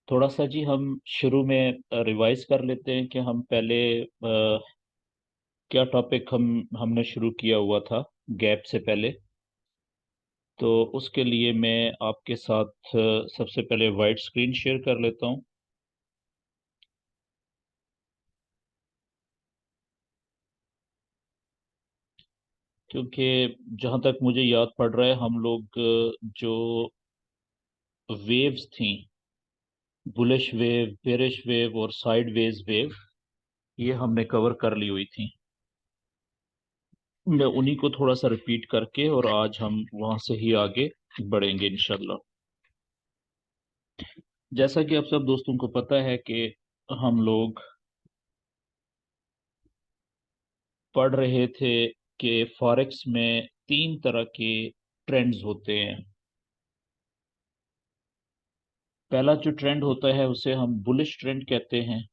थोड़ा सा जी हम शुरू में रिवाइज कर लेते हैं कि हम पहले क्या टॉपिक हमने शुरू किया हुआ था गैप से पहले। तो उसके लिए मैं आपके साथ सबसे पहले वाइट स्क्रीन शेयर कर लेता हूं। क्योंकि जहां तक मुझे याद पड़ रहा है हम लोग जो वेव्स थी, बुलिश वेव, बेरिश वेव और साइडवेज वेव, ये हमने कवर कर ली हुई थी। मैं उन्हीं को थोड़ा सा रिपीट करके और आज हम वहां से ही आगे बढ़ेंगे इंशाल्लाह। जैसा कि आप सब दोस्तों को पता है कि हम लोग पढ़ रहे थे कि फॉरेक्स में तीन तरह के ट्रेंड्स होते हैं। पहला जो ट्रेंड होता है उसे हम बुलिश ट्रेंड कहते हैं,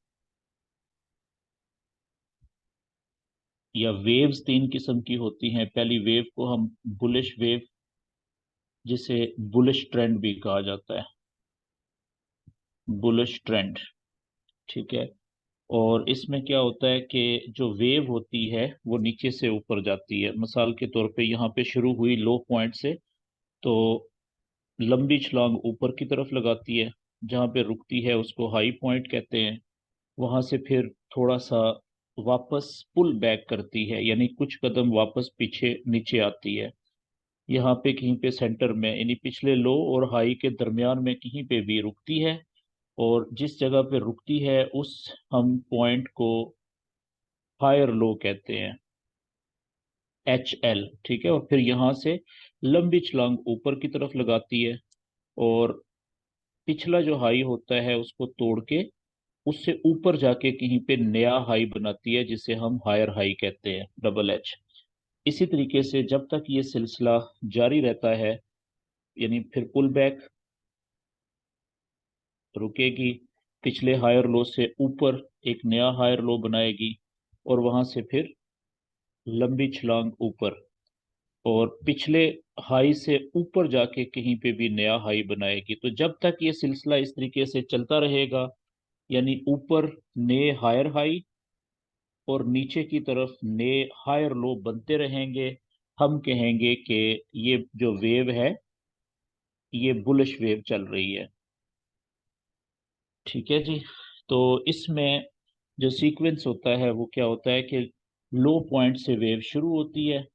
या वेव्स तीन किस्म की होती हैं। पहली वेव को हम बुलिश वेव, जिसे बुलिश ट्रेंड भी कहा जाता है, बुलिश ट्रेंड। ठीक है। और इसमें क्या होता है कि जो वेव होती है वो नीचे से ऊपर जाती है। मिसाल के तौर पे यहाँ पे शुरू हुई लो पॉइंट से, तो लंबी छलांग ऊपर की तरफ लगाती है, जहाँ पे रुकती है उसको हाई पॉइंट कहते हैं। वहां से फिर थोड़ा सा वापस पुल बैक करती है, यानी कुछ कदम वापस पीछे नीचे आती है। यहाँ पे कहीं पे सेंटर में, यानी पिछले लो और हाई के दरमियान में कहीं पे भी रुकती है। और जिस जगह पे रुकती है उस हम पॉइंट को हायर लो कहते हैं, HL। ठीक है। और फिर यहाँ से लंबी छलांग ऊपर की तरफ लगाती है, और पिछला जो हाई होता है उसको तोड़ के उससे ऊपर जाके कहीं पे नया हाई बनाती है, जिसे हम हायर हाई कहते हैं, डबल H। इसी तरीके से जब तक ये सिलसिला जारी रहता है, यानी फिर पुल बैक रुकेगी, पिछले हायर लो से ऊपर एक नया हायर लो बनाएगी, और वहां से फिर लंबी छलांग ऊपर, और पिछले हाई से ऊपर जाके कहीं पे भी नया हाई बनाएगी। तो जब तक ये सिलसिला इस तरीके से चलता रहेगा, यानी ऊपर नए हायर हाई और नीचे की तरफ नए हायर लो बनते रहेंगे, हम कहेंगे कि ये जो वेव है ये बुलिश वेव चल रही है। ठीक है जी। तो इसमें जो सीक्वेंस होता है वो क्या होता है कि लो पॉइंट से वेव शुरू होती है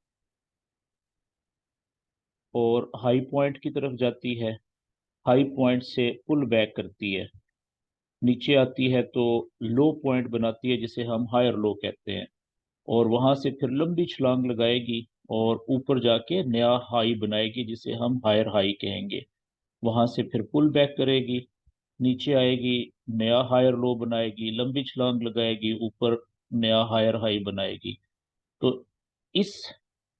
और हाई पॉइंट की तरफ जाती है, हाई पॉइंट से पुल बैक करती है, नीचे आती है तो लो पॉइंट बनाती है जिसे हम हायर लो कहते हैं, और वहां से फिर लंबी छलांग लगाएगी और ऊपर जाके नया हाई बनाएगी जिसे हम हायर हाई कहेंगे। वहां से फिर पुल बैक करेगी, नीचे आएगी, नया हायर लो बनाएगी, लंबी छलांग लगाएगी, ऊपर नया हायर हाई बनाएगी। तो इस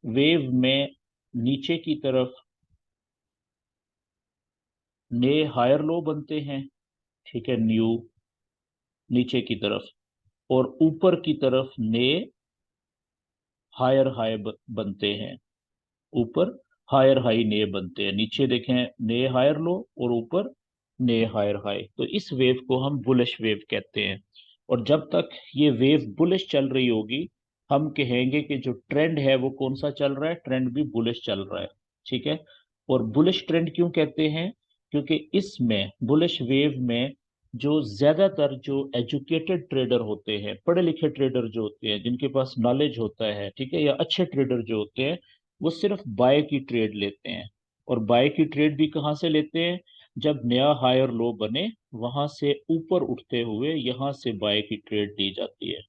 वेव में नीचे की तरफ नए हायर लो बनते हैं, ठीक है, न्यू, नीचे की तरफ, और ऊपर की तरफ नए हायर हाई बनते हैं। ऊपर हायर हाई नए बनते हैं, नीचे देखें नए हायर लो और ऊपर नए हायर हाई। तो इस वेव को हम बुलिश वेव कहते हैं। और जब तक ये वेव बुलिश चल रही होगी, हम कहेंगे कि जो ट्रेंड है वो कौन सा चल रहा है, ट्रेंड भी बुलिश चल रहा है। ठीक है। और बुलिश ट्रेंड क्यों कहते हैं? क्योंकि इसमें बुलिश वेव में जो ज्यादातर जो एजुकेटेड ट्रेडर होते हैं, पढ़े लिखे ट्रेडर जो होते हैं, जिनके पास नॉलेज होता है, ठीक है, या अच्छे ट्रेडर जो होते हैं, वो सिर्फ बाय की ट्रेड लेते हैं। और बाय की ट्रेड भी कहाँ से लेते हैं? जब नया हायर लो बने वहां से ऊपर उठते हुए यहाँ से बाय की ट्रेड ली जाती है।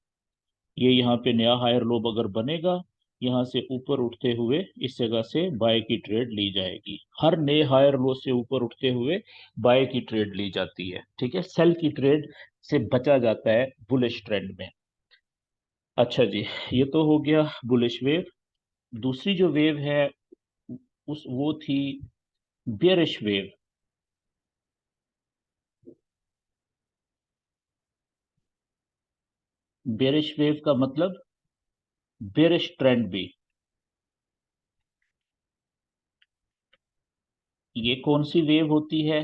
ये यहाँ पे नया हायर लो अगर बनेगा, यहाँ से ऊपर उठते हुए इस जगह से बाय की ट्रेड ली जाएगी। हर नए हायर लो से ऊपर उठते हुए बाय की ट्रेड ली जाती है। ठीक है। सेल की ट्रेड से बचा जाता है बुलिश ट्रेंड में। अच्छा जी, ये तो हो गया बुलिश वेव। दूसरी जो वेव है उस वो थी बेरिश वेव। बेरिश वेव का मतलब बेरिश ट्रेंड भी। ये कौन सी वेव होती है?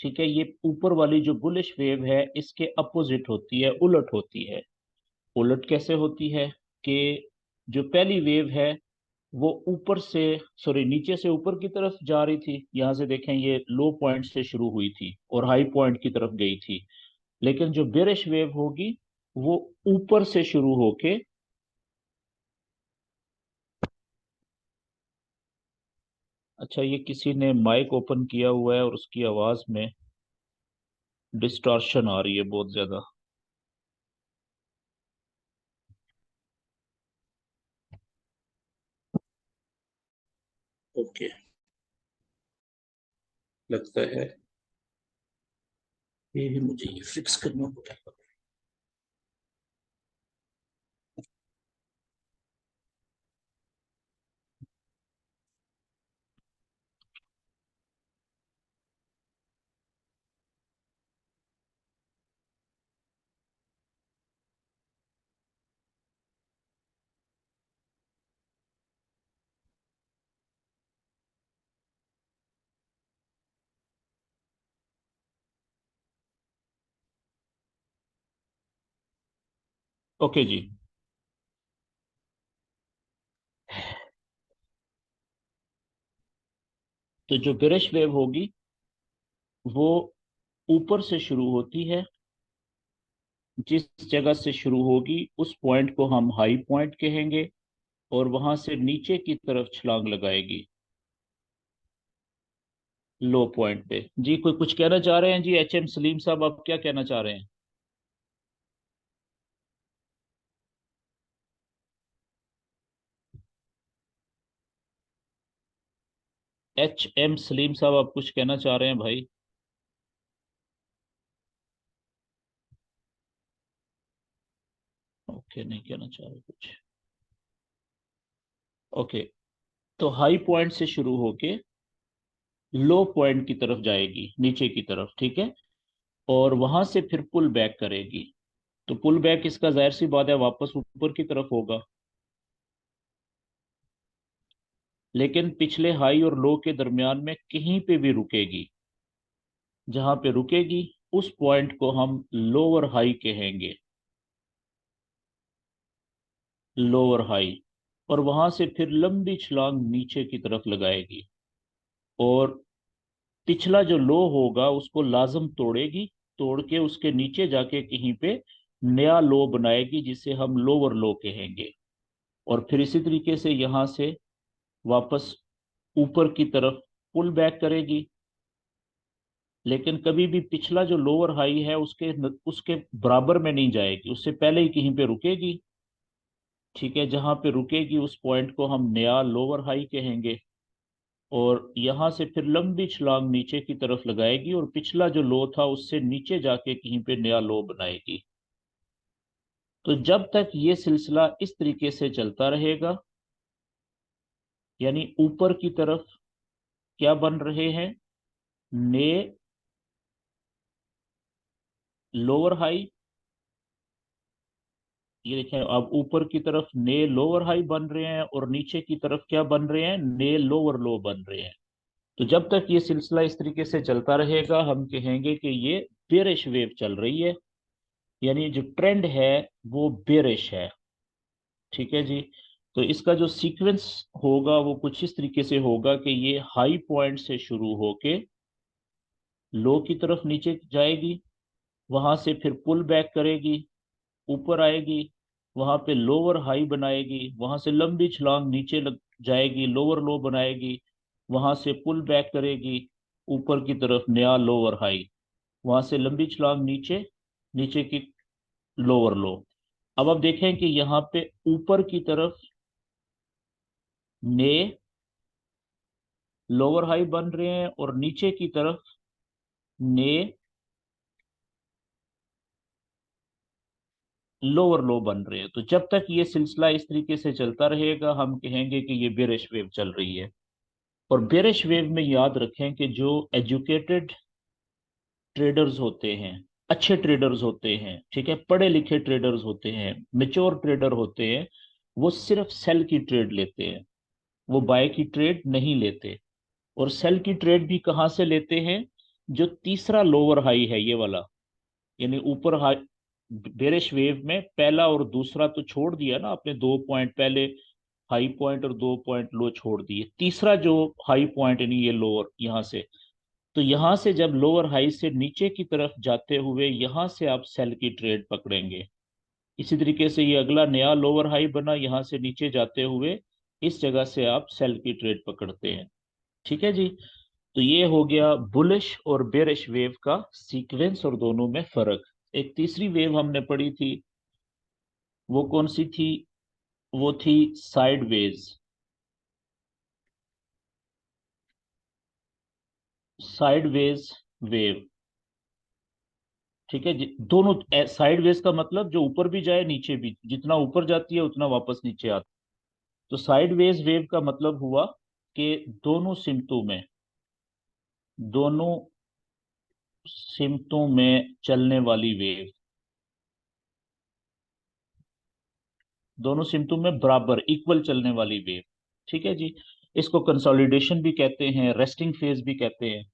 ठीक है, ये ऊपर वाली जो बुलिश वेव है इसके अपोजिट होती है, उलट होती है। उलट कैसे होती है कि जो पहली वेव है वो ऊपर से, सॉरी, नीचे से ऊपर की तरफ जा रही थी, यहां से देखें ये लो पॉइंट से शुरू हुई थी और हाई पॉइंट की तरफ गई थी। लेकिन जो बेरिश वेव होगी वो ऊपर से शुरू होके, अच्छा ये किसी ने माइक ओपन किया हुआ है और उसकी आवाज में डिस्टॉर्शन आ रही है बहुत ज्यादा। ओके, लगता है ये भी मुझे ये फिक्स करना पड़ेगा। ओके जी। तो जो बेरिश वेव होगी वो ऊपर से शुरू होती है, जिस जगह से शुरू होगी उस पॉइंट को हम हाई पॉइंट कहेंगे, और वहां से नीचे की तरफ छलांग लगाएगी लो पॉइंट पे। जी कोई कुछ कहना चाह रहे हैं जी? एच एम सलीम साहब, आप क्या कहना चाह रहे हैं? एच एम सलीम साहब, आप कुछ कहना चाह रहे हैं भाई? ओके, नहीं कहना चाह रहे कुछ। ओके, तो हाई पॉइंट से शुरू होके लो पॉइंट की तरफ जाएगी, नीचे की तरफ, ठीक है, और वहां से फिर पुल बैक करेगी। तो पुल बैक इसका जाहिर सी बात है वापस ऊपर की तरफ होगा, लेकिन पिछले हाई और लो के दरमियान में कहीं पे भी रुकेगी। जहां पे रुकेगी उस पॉइंट को हम लोअर हाई कहेंगे, लोअर हाई। और वहां से फिर लंबी छलांग नीचे की तरफ लगाएगी, और पिछला जो लो होगा उसको लाजम तोड़ेगी, तोड़ के उसके नीचे जाके कहीं पे नया लो बनाएगी जिसे हम लोअर लो कहेंगे। और फिर इसी तरीके से यहां से वापस ऊपर की तरफ पुल बैक करेगी, लेकिन कभी भी पिछला जो लोअर हाई है उसके उसके बराबर में नहीं जाएगी, उससे पहले ही कहीं पे रुकेगी। ठीक है, जहां पे रुकेगी उस पॉइंट को हम नया लोअर हाई कहेंगे, और यहां से फिर लंबी छलांग नीचे की तरफ लगाएगी और पिछला जो लो था उससे नीचे जाके कहीं पे नया लो बनाएगी। तो जब तक ये सिलसिला इस तरीके से चलता रहेगा, यानी ऊपर की तरफ क्या बन रहे हैं, ने लोअर हाई, ये देखें अब ऊपर की तरफ ने लोअर हाई बन रहे हैं और नीचे की तरफ क्या बन रहे हैं, ने लोअर लो बन रहे हैं। तो जब तक ये सिलसिला इस तरीके से चलता रहेगा हम कहेंगे कि ये बेरिश वेव चल रही है, यानी जो ट्रेंड है वो बेरिश है। ठीक है जी। तो इसका जो सीक्वेंस होगा वो कुछ इस तरीके से होगा कि ये हाई पॉइंट से शुरू होके लो की तरफ नीचे जाएगी, वहां से फिर पुल बैक करेगी, ऊपर आएगी, वहां पे लोअर हाई बनाएगी, वहां से लंबी छलांग नीचे लग जाएगी, लोअर लो बनाएगी, वहां से पुल बैक करेगी ऊपर की तरफ नया लोअर हाई, वहां से लंबी छलांग नीचे, नीचे की लोअर लो। अब आप देखें कि यहाँ पे ऊपर की तरफ ने लोअर हाई बन रहे हैं और नीचे की तरफ ने लोअर लो बन रहे हैं। तो जब तक ये सिलसिला इस तरीके से चलता रहेगा हम कहेंगे कि ये बेरिश वेव चल रही है। और बेरिश वेव में याद रखें कि जो एजुकेटेड ट्रेडर्स होते हैं, अच्छे ट्रेडर्स होते हैं, ठीक है, पढ़े लिखे ट्रेडर्स होते हैं, मेच्योर ट्रेडर होते हैं, वो सिर्फ सेल की ट्रेड लेते हैं, वो बाय की ट्रेड नहीं लेते। और सेल की ट्रेड भी कहाँ से लेते हैं, जो तीसरा लोअर हाई है ये वाला, यानी ऊपर हाई बेरिश वेव में पहला और दूसरा तो छोड़ दिया ना आपने, 2 पॉइंट पहले हाई पॉइंट और 2 पॉइंट लो छोड़ दिए, तीसरा जो हाई पॉइंट यानी ये लोअर यहाँ से, तो यहां से जब लोअर हाई से नीचे की तरफ जाते हुए यहां से आप सेल की ट्रेड पकड़ेंगे। इसी तरीके से ये अगला नया लोअर हाई बना, यहां से नीचे जाते हुए इस जगह से आप सेल की ट्रेड पकड़ते हैं। ठीक है जी। तो ये हो गया बुलिश और बेरिश वेव का सीक्वेंस और दोनों में फर्क। एक तीसरी वेव हमने पढ़ी थी, वो कौन सी थी? वो थी साइडवेज। Sideways wave. ठीक है जी। दोनों साइडवेज का मतलब जो ऊपर भी जाए नीचे भी, जितना ऊपर जाती है उतना वापस नीचे आता है। तो साइडवेज वेव का मतलब हुआ कि दोनों सिमतों में चलने वाली वेव, दोनों सिमतों में बराबर इक्वल चलने वाली वेव। ठीक है जी। इसको कंसोलिडेशन भी कहते हैं, रेस्टिंग फेज भी कहते हैं।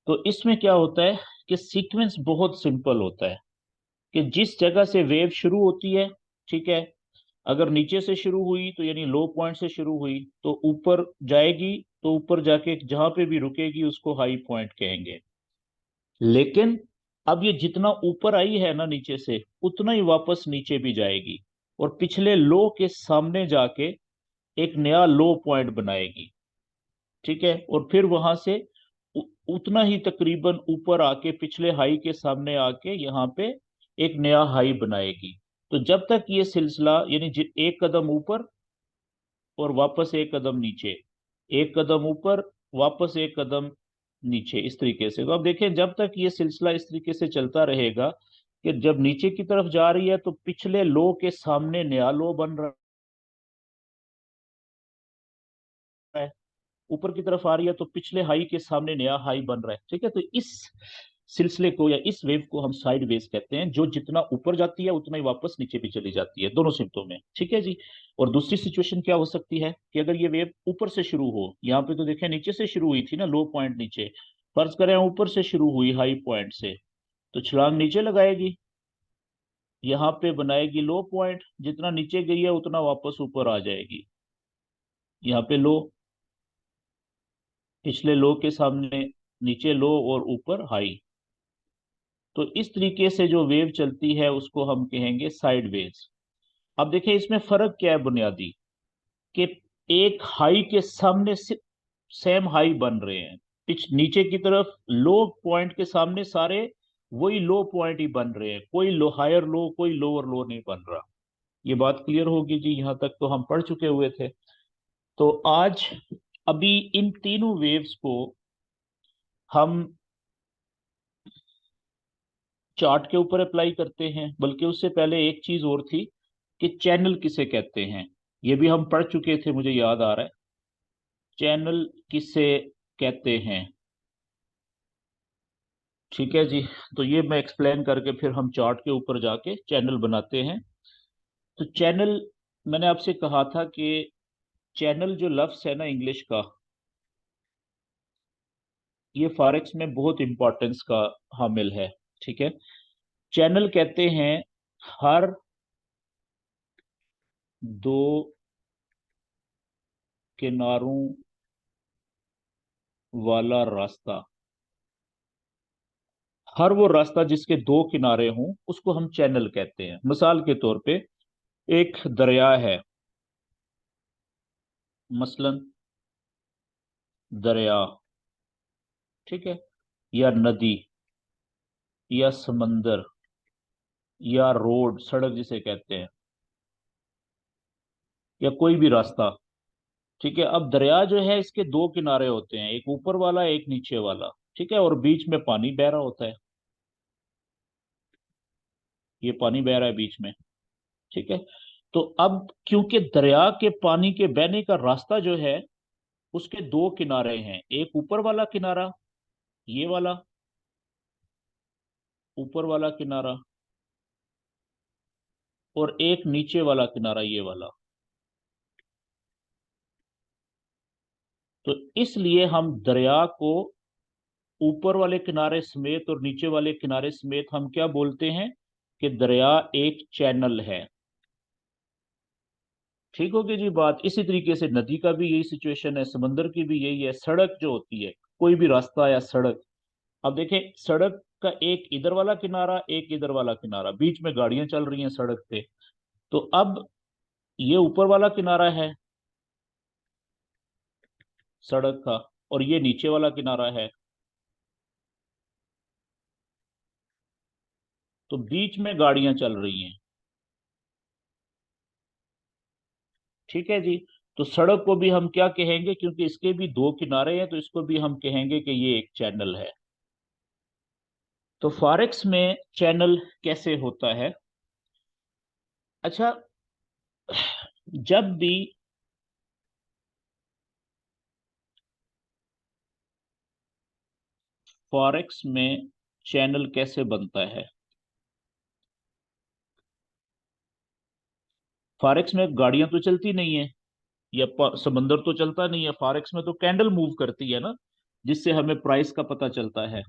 तो इसमें क्या होता है कि सीक्वेंस बहुत सिंपल होता है, कि जिस जगह से वेव शुरू होती है, ठीक है, अगर नीचे से शुरू हुई तो यानी लो पॉइंट से शुरू हुई तो ऊपर जाएगी, तो ऊपर जाके जहां पे भी रुकेगी उसको हाई पॉइंट कहेंगे। लेकिन अब ये जितना ऊपर आई है ना नीचे से, उतना ही वापस नीचे भी जाएगी और पिछले लो के सामने जाके एक नया लो पॉइंट बनाएगी। ठीक है। और फिर वहां से उ, उतना ही तकरीबन ऊपर आके पिछले हाई के सामने आके यहाँ पे एक नया हाई बनाएगी। तो जब तक ये सिलसिला यानी एक कदम ऊपर और वापस एक कदम नीचे, एक कदम ऊपर, वापस एक कदम नीचे, इस तरीके से, तो अब देखें जब तक ये सिलसिला इस तरीके से चलता रहेगा कि जब नीचे की तरफ जा रही है तो पिछले लो के सामने नया लो बन रहा है, ऊपर की तरफ आ रही है तो पिछले हाई के सामने नया हाई बन रहा है। ठीक है। तो इस सिलसिले को या इस वेव को हम साइड वेव कहते हैं, जो जितना ऊपर जाती है उतना ही वापस नीचे भी चली जाती है, दोनों सिमतों में। ठीक है जी। और दूसरी सिचुएशन क्या हो सकती है कि अगर ये वेव ऊपर से शुरू हो, यहाँ पे तो देखें नीचे से शुरू हुई थी ना, लो पॉइंट नीचे, फर्ज करें ऊपर से शुरू हुई हाई पॉइंट से, तो छलांग नीचे लगाएगी, यहाँ पे बनाएगी लो पॉइंट, जितना नीचे गई है उतना वापस ऊपर आ जाएगी, यहाँ पे लो, पिछले लो के सामने नीचे लो और ऊपर हाई। तो इस तरीके से जो वेव चलती है उसको हम कहेंगे साइड वेव्स। अब देखें इसमें फर्क क्या है बुनियादी, कि एक हाई के सामने सेम हाई बन रहे हैं, पिछ नीचे की तरफ लो पॉइंट के सामने सारे वही लो पॉइंट ही बन रहे हैं, कोई लो हायर लो कोई लोअर लो नहीं बन रहा। ये बात क्लियर होगी जी, यहाँ तक तो हम पढ़ चुके हुए थे। तो आज अभी इन तीनों वेव्स को हम चार्ट के ऊपर अप्लाई करते हैं, बल्कि उससे पहले एक चीज और थी कि चैनल किसे कहते हैं, ये भी हम पढ़ चुके थे, मुझे याद आ रहा है। चैनल किसे कहते हैं? ठीक है जी। तो ये मैं एक्सप्लेन करके फिर हम चार्ट के ऊपर जाके चैनल बनाते हैं। तो चैनल, मैंने आपसे कहा था कि चैनल जो लफ्ज है ना इंग्लिश का, ये फॉरेक्स में बहुत इंपॉर्टेंस का हामिल है। ठीक है। चैनल कहते हैं हर दो किनारों वाला रास्ता, हर वो रास्ता जिसके दो किनारे हों उसको हम चैनल कहते हैं। मिसाल के तौर पे एक दरिया है, मसलन दरिया, ठीक है, या नदी, या समंदर, या रोड सड़क जिसे कहते हैं, या कोई भी रास्ता। ठीक है। अब दरिया जो है इसके दो किनारे होते हैं, एक ऊपर वाला एक नीचे वाला। ठीक है। और बीच में पानी बह रहा होता है, ये पानी बह रहा है बीच में। ठीक है। तो अब क्योंकि दरिया के पानी के बहने का रास्ता जो है उसके दो किनारे हैं, एक ऊपर वाला किनारा ये वाला, ऊपर वाला किनारा, और एक नीचे वाला किनारा ये वाला। तो इसलिए हम दरिया को ऊपर वाले किनारे समेत और नीचे वाले किनारे समेत हम क्या बोलते हैं कि दरिया एक चैनल है। ठीक होगी जी बात। इसी तरीके से नदी का भी यही सिचुएशन है, समंदर की भी यही है। सड़क जो होती है, कोई भी रास्ता या सड़क, अब देखें सड़क का एक इधर वाला किनारा, एक इधर वाला किनारा, बीच में गाड़ियां चल रही हैं सड़क पे। तो अब ये ऊपर वाला किनारा है सड़क का, और ये नीचे वाला किनारा है। तो बीच में गाड़ियां चल रही हैं। ठीक है जी। तो सड़क को भी हम क्या कहेंगे, क्योंकि इसके भी दो किनारे हैं, तो इसको भी हम कहेंगे कि ये एक चैनल है। तो फॉरेक्स में चैनल कैसे होता है? अच्छा, जब भी फॉरेक्स में चैनल कैसे बनता है? फॉरेक्स में गाड़ियां तो चलती नहीं है, या समंदर तो चलता नहीं है। फॉरेक्स में तो कैंडल मूव करती है ना, जिससे हमें प्राइस का पता चलता है।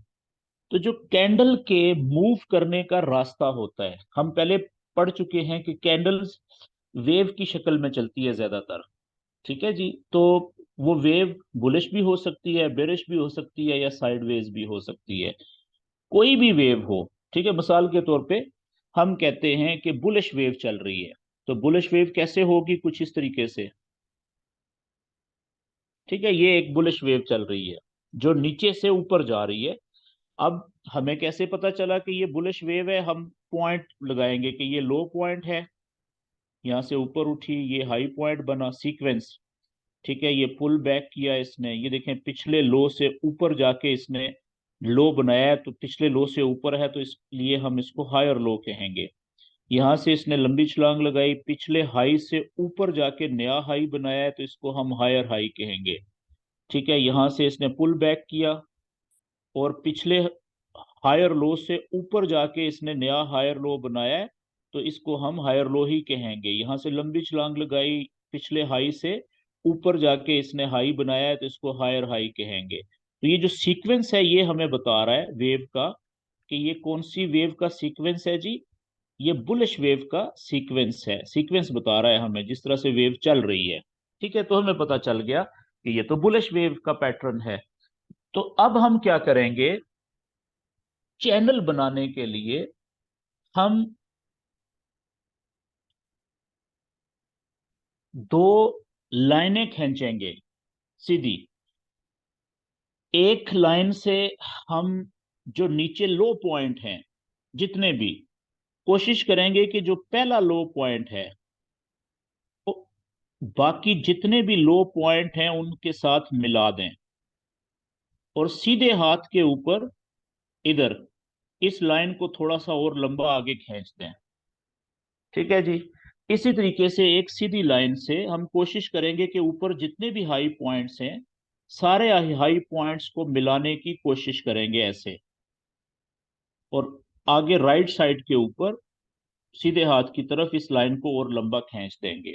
तो जो कैंडल के मूव करने का रास्ता होता है, हम पहले पढ़ चुके हैं कि कैंडल्स वेव की शक्ल में चलती है ज्यादातर। ठीक है जी। तो वो वेव बुलिश भी हो सकती है, बेरिश भी हो सकती है, या साइडवेज भी हो सकती है। कोई भी वेव हो, ठीक है। मिसाल के तौर पे हम कहते हैं कि बुलिश वेव चल रही है। तो बुलिश वेव कैसे होगी? कुछ इस तरीके से। ठीक है, ये एक बुलिश वेव चल रही है जो नीचे से ऊपर जा रही है। अब हमें कैसे पता चला कि ये बुलिश वेव है? हम पॉइंट लगाएंगे कि ये लो पॉइंट है, यहाँ से ऊपर उठी, ये हाई पॉइंट बना, सीक्वेंस। ठीक है, ये पुल बैक किया इसने, ये देखें पिछले लो से ऊपर जाके इसने लो बनाया है, तो पिछले लो से ऊपर है, तो इसलिए हम इसको हायर लो कहेंगे। यहाँ से इसने लंबी छलांग लगाई, पिछले हाई से ऊपर जाके नया हाई बनाया है, तो इसको हम हायर हाई कहेंगे। ठीक है, यहाँ से इसने पुल बैक किया और पिछले हायर लो से ऊपर जाके इसने नया हायर लो बनाया है, तो इसको हम हायर लो ही कहेंगे। यहाँ से लंबी छलांग लगाई, पिछले हाई से ऊपर जाके इसने हाई बनाया है, तो इसको हायर हाई कहेंगे। तो ये जो सीक्वेंस है ये हमें बता रहा है वेव का, कि ये कौन सी वेव का सीक्वेंस है जी। ये बुलिश वेव का सीक्वेंस है। सीक्वेंस बता रहा है हमें जिस तरह से वेव चल रही है। ठीक है, तो हमें पता चल गया कि ये तो बुलिश वेव का पैटर्न है। तो अब हम क्या करेंगे, चैनल बनाने के लिए हम दो लाइनें खींचेंगे सीधी। एक लाइन से हम जो नीचे लो पॉइंट हैं जितने भी, कोशिश करेंगे कि जो पहला लो पॉइंट है वो बाकी जितने भी लो पॉइंट हैं उनके साथ मिला दें, और सीधे हाथ के ऊपर इधर इस लाइन को थोड़ा सा और लंबा आगे खींच दें। ठीक है जी। इसी तरीके से एक सीधी लाइन से हम कोशिश करेंगे कि ऊपर जितने भी हाई पॉइंट्स हैं सारे हाई पॉइंट्स को मिलाने की कोशिश करेंगे ऐसे, और आगे राइट साइड के ऊपर सीधे हाथ की तरफ इस लाइन को और लंबा खींच देंगे।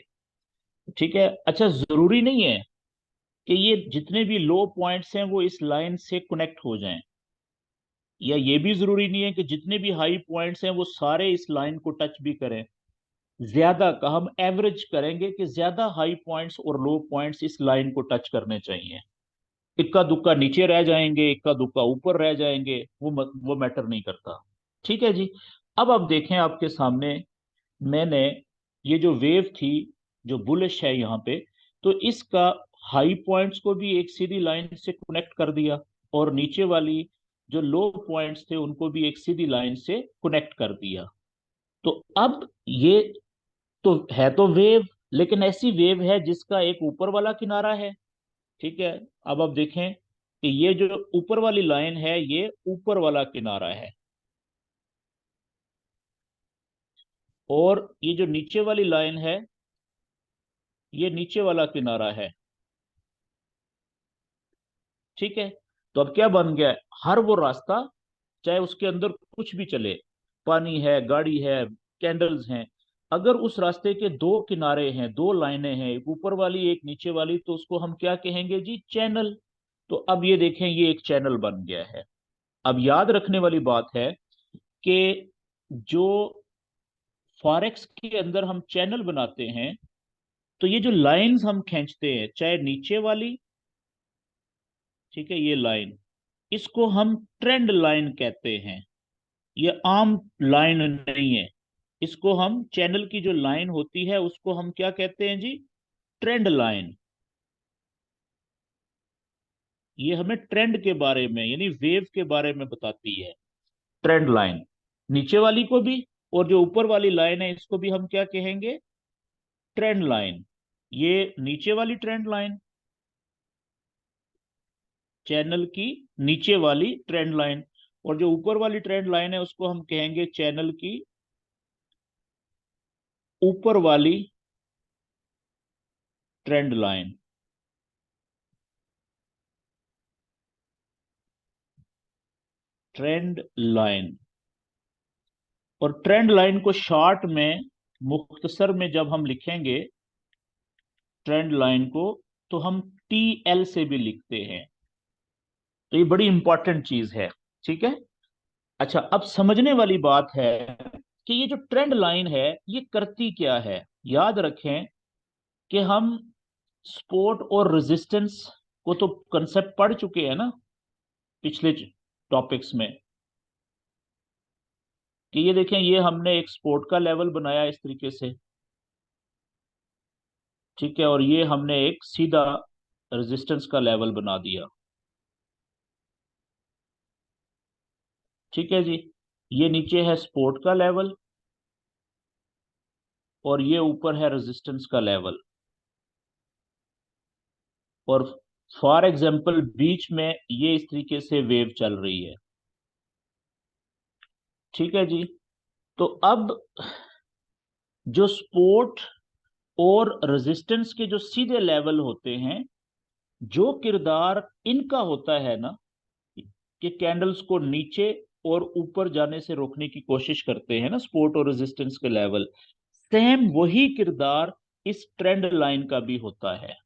ठीक है। अच्छा, जरूरी नहीं है कि ये जितने भी लो पॉइंट्स हैं वो इस लाइन से कनेक्ट हो जाएं, या ये भी जरूरी नहीं है कि जितने भी हाई पॉइंट्स हैं वो सारे इस लाइन को टच भी करें। ज्यादा का हम एवरेज करेंगे कि ज्यादा हाई पॉइंट्स और लो पॉइंट्स इस लाइन को टच करने चाहिए। इक्का दुक्का नीचे रह जाएंगे, इक्का दुक्का ऊपर रह जाएंगे, वो मैटर नहीं करता। ठीक है जी। अब आप देखें आपके सामने मैंने ये जो वेव थी जो बुलिश है यहाँ पे, तो इसका हाई पॉइंट्स को भी एक सीधी लाइन से कनेक्ट कर दिया, और नीचे वाली जो लो पॉइंट्स थे उनको भी एक सीधी लाइन से कनेक्ट कर दिया। तो अब ये तो है तो वेव, लेकिन ऐसी वेव है जिसका एक ऊपर वाला किनारा है। ठीक है। अब आप देखें कि ये जो ऊपर वाली लाइन है ये ऊपर वाला किनारा है, और ये जो नीचे वाली लाइन है ये नीचे वाला किनारा है। ठीक है। तो अब क्या बन गया है, हर वो रास्ता चाहे उसके अंदर कुछ भी चले, पानी है, गाड़ी है, कैंडल्स हैं, अगर उस रास्ते के दो किनारे हैं, दो लाइनें हैं, एक ऊपर वाली एक नीचे वाली, तो उसको हम क्या कहेंगे जी, चैनल। तो अब ये देखें, ये एक चैनल बन गया है। अब याद रखने वाली बात है कि जो फॉरेक्स के अंदर हम चैनल बनाते हैं, तो ये जो लाइंस हम खींचते हैं, चाहे नीचे वाली, ठीक है, ये लाइन, इसको हम ट्रेंड लाइन कहते हैं। ये आम लाइन नहीं है। इसको हम, चैनल की जो लाइन होती है उसको हम क्या कहते हैं जी? Trend line. ये हमें ट्रेंड के बारे में, यानी वेव के बारे में बताती है, ट्रेंड लाइन। नीचे वाली को भी, और जो ऊपर वाली लाइन है इसको भी हम क्या कहेंगे? Trend line. ये नीचे वाली ट्रेंड लाइन, चैनल की नीचे वाली ट्रेंड लाइन, और जो ऊपर वाली ट्रेंड लाइन है उसको हम कहेंगे चैनल की ऊपर वाली ट्रेंड लाइन। Trend line. और ट्रेंड लाइन को शॉर्ट में, मुख्तसर में जब हम लिखेंगे ट्रेंड लाइन को, तो हम TL से भी लिखते हैं। तो ये बड़ी इंपॉर्टेंट चीज है, ठीक है। अच्छा, अब समझने वाली बात है कि ये जो ट्रेंड लाइन है ये करती क्या है। याद रखें कि हम सपोर्ट और रेजिस्टेंस को तो कंसेप्ट पढ़ चुके हैं ना पिछले टॉपिक्स में, कि ये देखें, ये हमने एक सपोर्ट का लेवल बनाया इस तरीके से, ठीक है, और ये हमने एक सीधा रेजिस्टेंस का लेवल बना दिया, ठीक है जी। ये नीचे है सपोर्ट का लेवल और ये ऊपर है रेजिस्टेंस का लेवल। और फॉर एग्जांपल बीच में ये इस तरीके से वेव चल रही है, ठीक है जी। तो अब जो सपोर्ट और रेजिस्टेंस के जो सीधे लेवल होते हैं, जो किरदार इनका होता है ना, कि कैंडल्स को नीचे और ऊपर जाने से रोकने की कोशिश करते हैं ना सपोर्ट और रेजिस्टेंस के लेवल, सेम वही किरदार इस ट्रेंड लाइन का भी होता है।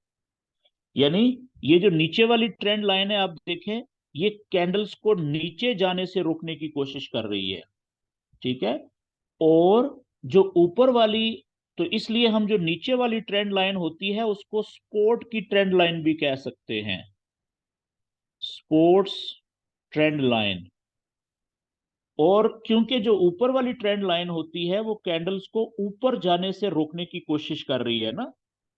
यानी ये जो नीचे वाली ट्रेंड लाइन है, आप देखें, ये कैंडल्स को नीचे जाने से रोकने की कोशिश कर रही है, ठीक है। और जो ऊपर वाली, तो इसलिए हम जो नीचे वाली ट्रेंड लाइन होती है उसको सपोर्ट की ट्रेंड लाइन भी कह सकते हैं, स्पोर्ट्स ट्रेंड लाइन। और क्योंकि जो ऊपर वाली ट्रेंड लाइन होती है वो कैंडल्स को ऊपर जाने से रोकने की कोशिश कर रही है ना,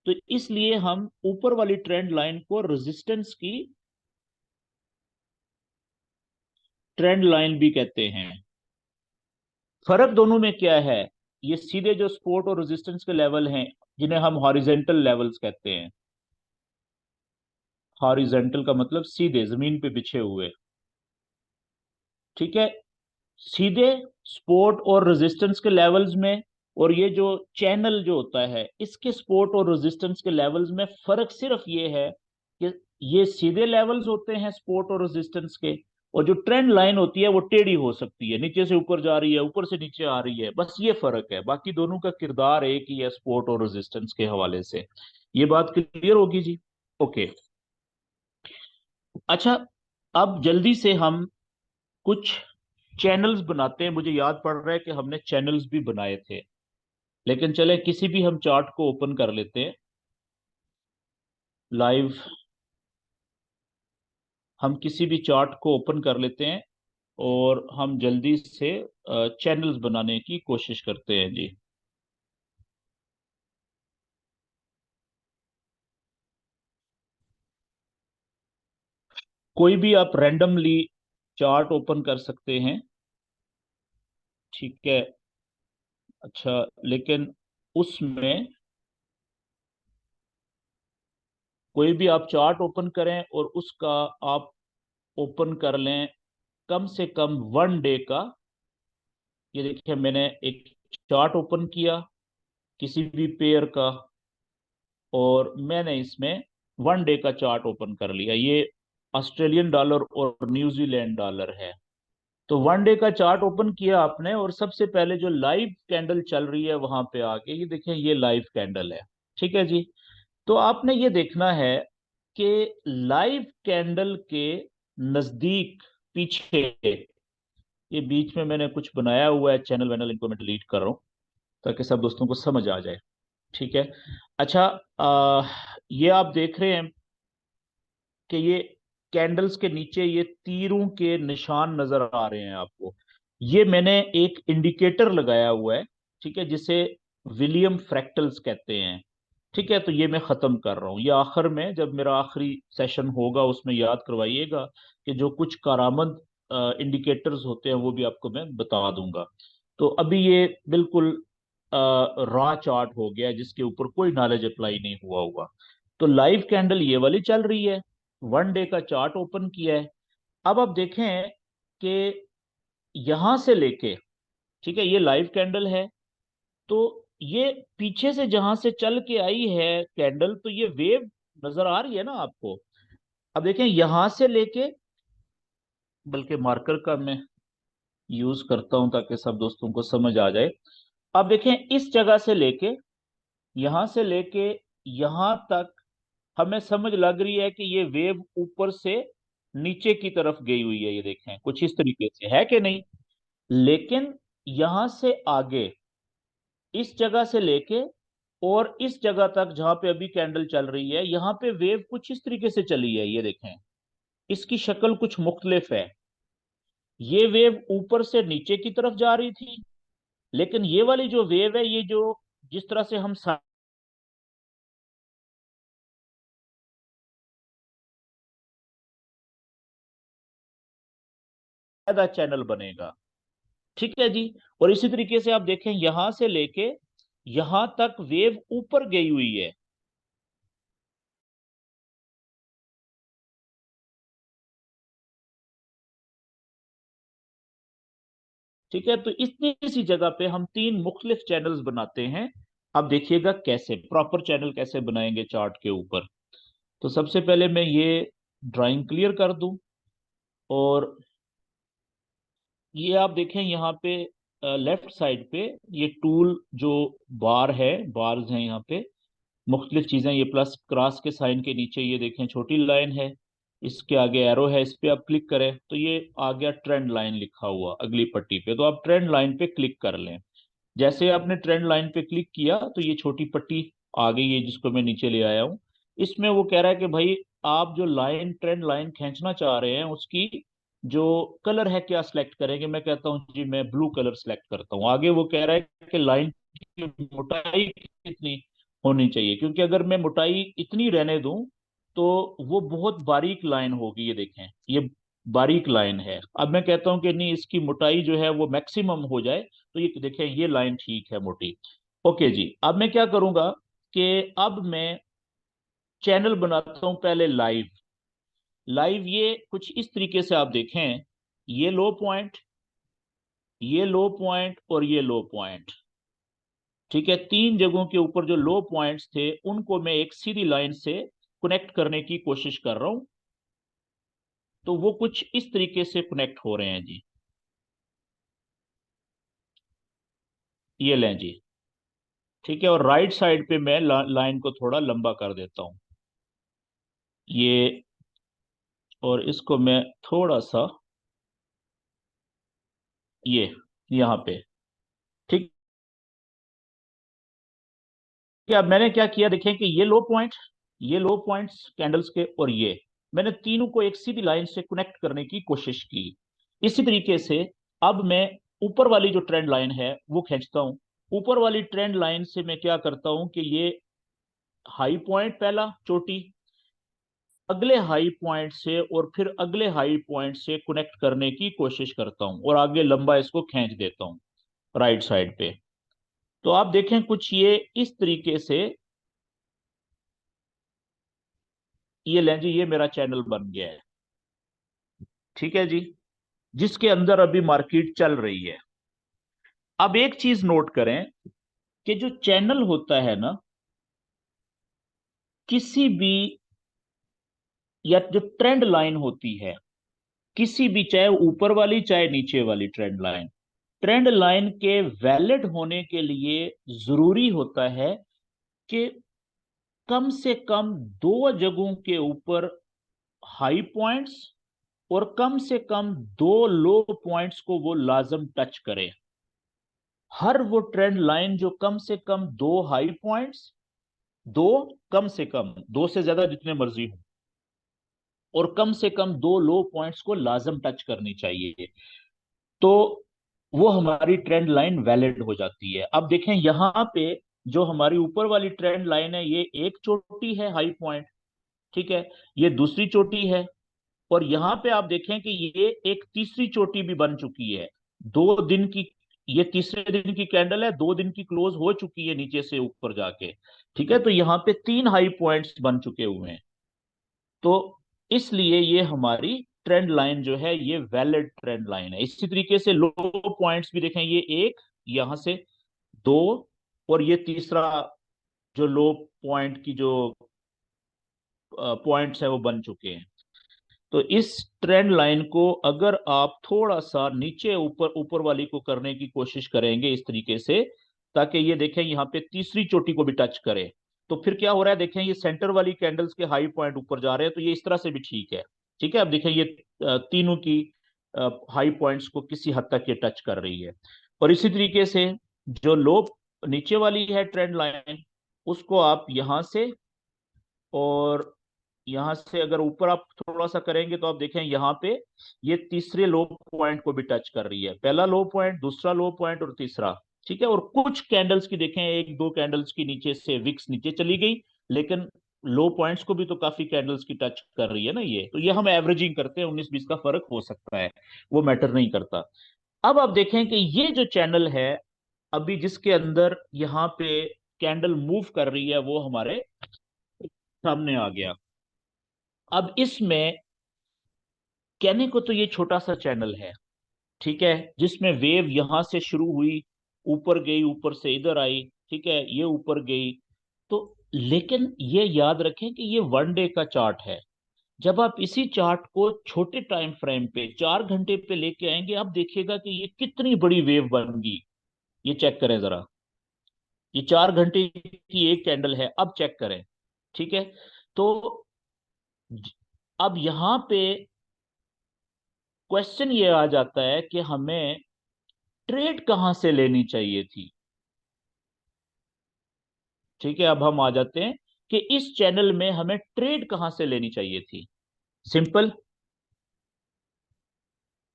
तो इसलिए हम ऊपर वाली ट्रेंड लाइन को रेजिस्टेंस की ट्रेंड लाइन भी कहते हैं। फर्क दोनों में क्या है? ये सीधे जो सपोर्ट और रेजिस्टेंस के लेवल हैं, जिन्हें हम हॉरिजेंटल लेवल्स कहते हैं। हॉरिजेंटल का मतलब सीधे जमीन पे बिछे हुए, ठीक है। सीधे सपोर्ट और रेजिस्टेंस के लेवल्स में, और ये जो चैनल जो होता है इसके सपोर्ट और रेजिस्टेंस के लेवल्स में फर्क सिर्फ ये है कि ये सीधे लेवल्स होते हैं सपोर्ट और रेजिस्टेंस के, और जो ट्रेंड लाइन होती है वो टेढ़ी हो सकती है, नीचे से ऊपर जा रही है, ऊपर से नीचे आ रही है, बस ये फर्क है। बाकी दोनों का किरदार एक ही है सपोर्ट और रेजिस्टेंस के हवाले से। ये बात क्लियर होगी जी? ओके। अच्छा, अब जल्दी से हम कुछ चैनल्स बनाते हैं। मुझे याद पड़ रहा है कि हमने चैनल्स भी बनाए थे, लेकिन चले किसी भी हम चार्ट को ओपन कर लेते हैं लाइव। हम किसी भी चार्ट को ओपन कर लेते हैं और हम जल्दी से चैनल्स बनाने की कोशिश करते हैं जी। कोई भी आप रैंडमली चार्ट ओपन कर सकते हैं, ठीक है। अच्छा, लेकिन उसमें कोई भी आप चार्ट ओपन करें और उसका आप ओपन कर लें कम से कम 1 डे का। ये देखिए, मैंने एक चार्ट ओपन किया किसी भी पेयर का, और मैंने इसमें 1 डे का चार्ट ओपन कर लिया। ये ऑस्ट्रेलियन डॉलर और न्यूजीलैंड डॉलर है। तो 1 डे का चार्ट ओपन किया आपने, और सबसे पहले जो लाइव कैंडल चल रही है वहां पे आके ये देखें, ये लाइव कैंडल है, ठीक है जी। तो आपने ये देखना है कि लाइव कैंडल के नजदीक पीछे, ये बीच में मैंने कुछ बनाया हुआ है चैनल वैनल, इनको मैं डिलीट कर रहा हूँ ताकि सब दोस्तों को समझ आ जाए। ठीक है। अच्छा, ये आप देख रहे हैं कि ये कैंडल्स के नीचे ये तीरों के निशान नजर आ रहे हैं आपको। ये मैंने एक इंडिकेटर लगाया हुआ है, ठीक है, जिसे विलियम फ्रैक्टल्स कहते हैं। ठीक है, तो ये मैं खत्म कर रहा हूँ। ये आखिर में जब मेरा आखिरी सेशन होगा उसमें याद करवाइएगा कि जो कुछ कारामद इंडिकेटर्स होते हैं वो भी आपको मैं बता दूंगा। तो अभी ये बिल्कुल रॉ चार्ट हो गया जिसके ऊपर कोई नॉलेज अप्लाई नहीं हुआ हुआ। तो लाइव कैंडल ये वाली चल रही है, 1 डे का चार्ट ओपन किया है। अब आप देखें कि यहां से लेके, ठीक है, ये लाइव कैंडल है, तो ये पीछे से जहां से चल के आई है कैंडल, तो ये वेव नजर आ रही है ना आपको। अब देखें यहां से लेके, बल्कि मार्कर का मैं यूज करता हूं ताकि सब दोस्तों को समझ आ जाए। अब देखें इस जगह से लेके, यहां से लेके यहां तक हमें समझ लग रही है कि ये वेव ऊपर से नीचे की तरफ गई हुई है, ये देखें कुछ इस तरीके से है कि नहीं। लेकिन यहां से आगे इस जगह से लेके और इस जगह तक जहां पे अभी कैंडल चल रही है, यहां पे वेव कुछ इस तरीके से चली है, ये देखें इसकी शक्ल कुछ मुख्तलिफ है। ये वेव ऊपर से नीचे की तरफ जा रही थी, लेकिन ये वाली जो वेव है, ये जो जिस तरह से हम सादा चैनल बनेगा। ठीक है जी। और इसी तरीके से आप देखें यहां से लेके यहां तक वेव ऊपर गई हुई है। ठीक है, तो इतनी सी जगह पे हम 3 मुख्तलिफ चैनल्स बनाते हैं। अब देखिएगा कैसे प्रॉपर चैनल कैसे बनाएंगे चार्ट के ऊपर। तो सबसे पहले मैं ये ड्राइंग क्लियर कर दूं, और ये आप देखें यहाँ पे लेफ्ट साइड पे ये टूल जो बार है, बार्स हैं यहाँ पे, मुख्तलिफ चीजें, ये प्लस क्रॉस के साइन के नीचे ये देखें छोटी लाइन है, इसके आगे एरो है, इस पे आप क्लिक करें तो ये आ गया ट्रेंड लाइन लिखा हुआ अगली पट्टी पे। तो आप ट्रेंड लाइन पे क्लिक कर लें। जैसे आपने ट्रेंड लाइन पे क्लिक किया तो ये छोटी पट्टी आ गई है जिसको मैं नीचे ले आया हूँ। इसमें वो कह रहा है कि भाई आप जो लाइन ट्रेंड लाइन खींचना चाह रहे हैं उसकी जो कलर है क्या सिलेक्ट करेंगे। मैं कहता हूँ जी मैं ब्लू कलर सिलेक्ट करता हूँ। आगे वो कह रहा है कि लाइन की मोटाई कितनी होनी चाहिए, क्योंकि अगर मैं मोटाई इतनी रहने दूं तो वो बहुत बारीक लाइन होगी। ये देखें ये बारीक लाइन है। अब मैं कहता हूं कि नहीं, इसकी मोटाई जो है वो मैक्सिमम हो जाए, तो ये देखें ये लाइन ठीक है मोटी। ओके जी, अब मैं क्या करूंगा कि अब मैं चैनल बनाता हूं पहले लाइव। लाइव ये कुछ इस तरीके से आप देखें, ये लो पॉइंट, ये लो पॉइंट और ये लो पॉइंट। ठीक है, 3 जगहों के ऊपर जो लो पॉइंट्स थे उनको मैं एक सीधी लाइन से कनेक्ट करने की कोशिश कर रहा हूं। तो वो कुछ इस तरीके से कनेक्ट हो रहे हैं जी। ये लें जी। ठीक है, और राइट साइड पे मैं लाइन को थोड़ा लंबा कर देता हूं ये, और इसको मैं थोड़ा सा ये यहाँ पे। ठीक है, अब मैंने क्या किया देखें कि ये लो पॉइंट, ये लो पॉइंट्स कैंडल्स के, और ये मैंने तीनों को एक सीधी लाइन से कनेक्ट करने की कोशिश की। इसी तरीके से अब मैं ऊपर वाली जो ट्रेंड लाइन है वो खींचता हूं। ऊपर वाली ट्रेंड लाइन से मैं क्या करता हूं कि ये हाई पॉइंट पहला चोटी, अगले हाई पॉइंट से और फिर अगले हाई पॉइंट से कनेक्ट करने की कोशिश करता हूं और आगे लंबा इसको खींच देता हूं राइट साइड पे। तो आप देखें कुछ ये इस तरीके से, ये लें जी, ये मेरा चैनल बन गया है। ठीक है जी, जिसके अंदर अभी मार्केट चल रही है। अब एक चीज नोट करें कि जो चैनल होता है ना, किसी भी, या जो ट्रेंड लाइन होती है किसी भी, चाहे ऊपर वाली चाहे नीचे वाली ट्रेंड लाइन, ट्रेंड लाइन के वैलिड होने के लिए जरूरी होता है कि कम से कम दो जगहों के ऊपर हाई पॉइंट्स और कम से कम दो लो पॉइंट्स को वो लाजम टच करे। हर वो ट्रेंड लाइन जो कम से कम दो हाई पॉइंट्स, दो, कम से कम दो से ज्यादा जितने मर्जी हो, और कम से कम दो लो पॉइंट्स को लाजम टच करनी चाहिए, तो वो हमारी ट्रेंड लाइन वैलिड हो जाती है। अब देखें यहां पे जो हमारी ऊपर वाली ट्रेंड लाइन है, ये एक चोटी है हाई पॉइंट, ठीक है, ये दूसरी चोटी है, और यहां पे आप देखें कि ये एक तीसरी चोटी भी बन चुकी है। 2 दिन की, ये तीसरे दिन की कैंडल है, 2 दिन की क्लोज हो चुकी है नीचे से ऊपर जाके, ठीक है, तो यहां पे 3 हाई पॉइंट्स बन चुके हुए हैं। तो इसलिए ये हमारी ट्रेंड लाइन जो है ये वैलिड ट्रेंड लाइन है। इसी तरीके से लो पॉइंट्स भी देखें, ये एक, यहां से दो, और ये तीसरा जो लो पॉइंट की जो पॉइंट्स है वो बन चुके हैं। तो इस ट्रेंड लाइन को अगर आप थोड़ा सा नीचे ऊपर ऊपर वाली को करने की कोशिश करेंगे इस तरीके से, ताकि ये देखें यहाँ पे तीसरी चोटी को भी टच करे, तो फिर क्या हो रहा है, देखें ये सेंटर वाली कैंडल्स के हाई पॉइंट ऊपर जा रहे हैं, तो ये इस तरह से भी ठीक है। ठीक है, अब देखें ये तीनों की हाई पॉइंट्स को किसी हद तक ये टच कर रही है। और इसी तरीके से जो लो नीचे वाली है ट्रेंड लाइन, उसको आप यहां से और यहां से अगर ऊपर आप थोड़ा सा करेंगे तो आप देखें यहाँ पे ये तीसरे लो पॉइंट को भी टच कर रही है, पहला लो पॉइंट, दूसरा लो पॉइंट और तीसरा। ठीक है, और कुछ कैंडल्स की देखें, एक दो कैंडल्स की नीचे से विक्स नीचे चली गई, लेकिन लो पॉइंट्स को भी तो काफी कैंडल्स की टच कर रही है ना ये, तो ये हम एवरेजिंग करते हैं, 19-20 का फर्क हो सकता है, वो मैटर नहीं करता। अब आप देखें कि ये जो चैनल है अभी जिसके अंदर यहाँ पे कैंडल मूव कर रही है, वो हमारे सामने आ गया। अब इसमें कहने को तो ये छोटा सा चैनल है, ठीक है, जिसमें वेव यहां से शुरू हुई, ऊपर गई, ऊपर से इधर आई, ठीक है, ये ऊपर गई, तो लेकिन ये याद रखें कि ये 1 डे का चार्ट है। जब आप इसी चार्ट को छोटे टाइम फ्रेम पे 4 घंटे पे लेके आएंगे, आप देखिएगा कि ये कितनी बड़ी वेव बन गई। ये चेक करें जरा, ये 4 घंटे की एक कैंडल है, अब चेक करें, ठीक है। तो अब यहां पे क्वेश्चन ये आ जाता है कि हमें ट्रेड कहां से लेनी चाहिए थी। ठीक है, अब हम आ जाते हैं कि इस चैनल में हमें ट्रेड कहां से लेनी चाहिए थी। सिंपल,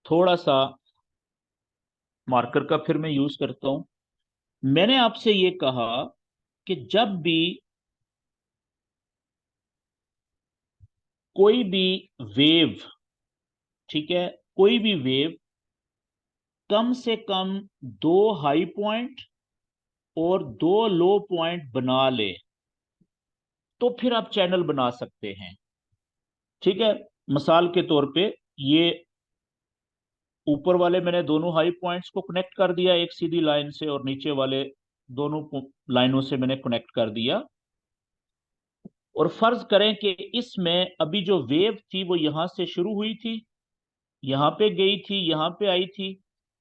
थोड़ा सा मार्कर का फिर मैं यूज करता हूं। मैंने आपसे ये कहा कि जब भी कोई भी वेव, ठीक है, कोई भी वेव कम से कम दो हाई पॉइंट और दो लो पॉइंट बना ले, तो फिर आप चैनल बना सकते हैं। ठीक है, मिसाल के तौर पे ये ऊपर वाले मैंने दोनों हाई पॉइंट्स को कनेक्ट कर दिया एक सीधी लाइन से, और नीचे वाले दोनों लाइनों से मैंने कनेक्ट कर दिया, और फर्ज करें कि इसमें अभी जो वेव थी वो यहां से शुरू हुई थी, यहां पे गई थी, यहां पे आई थी,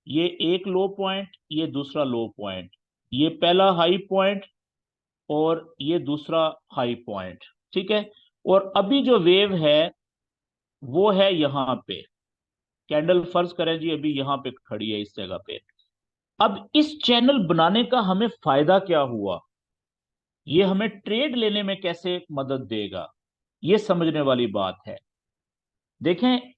ये एक लो पॉइंट, ये दूसरा लो पॉइंट, ये पहला हाई पॉइंट और ये दूसरा हाई पॉइंट, ठीक है। और अभी जो वेव है वो है यहां पे, कैंडल फर्ज करें जी अभी यहां पे खड़ी है इस जगह पे। अब इस चैनल बनाने का हमें फायदा क्या हुआ, ये हमें ट्रेड लेने में कैसे मदद देगा, ये समझने वाली बात है। देखें,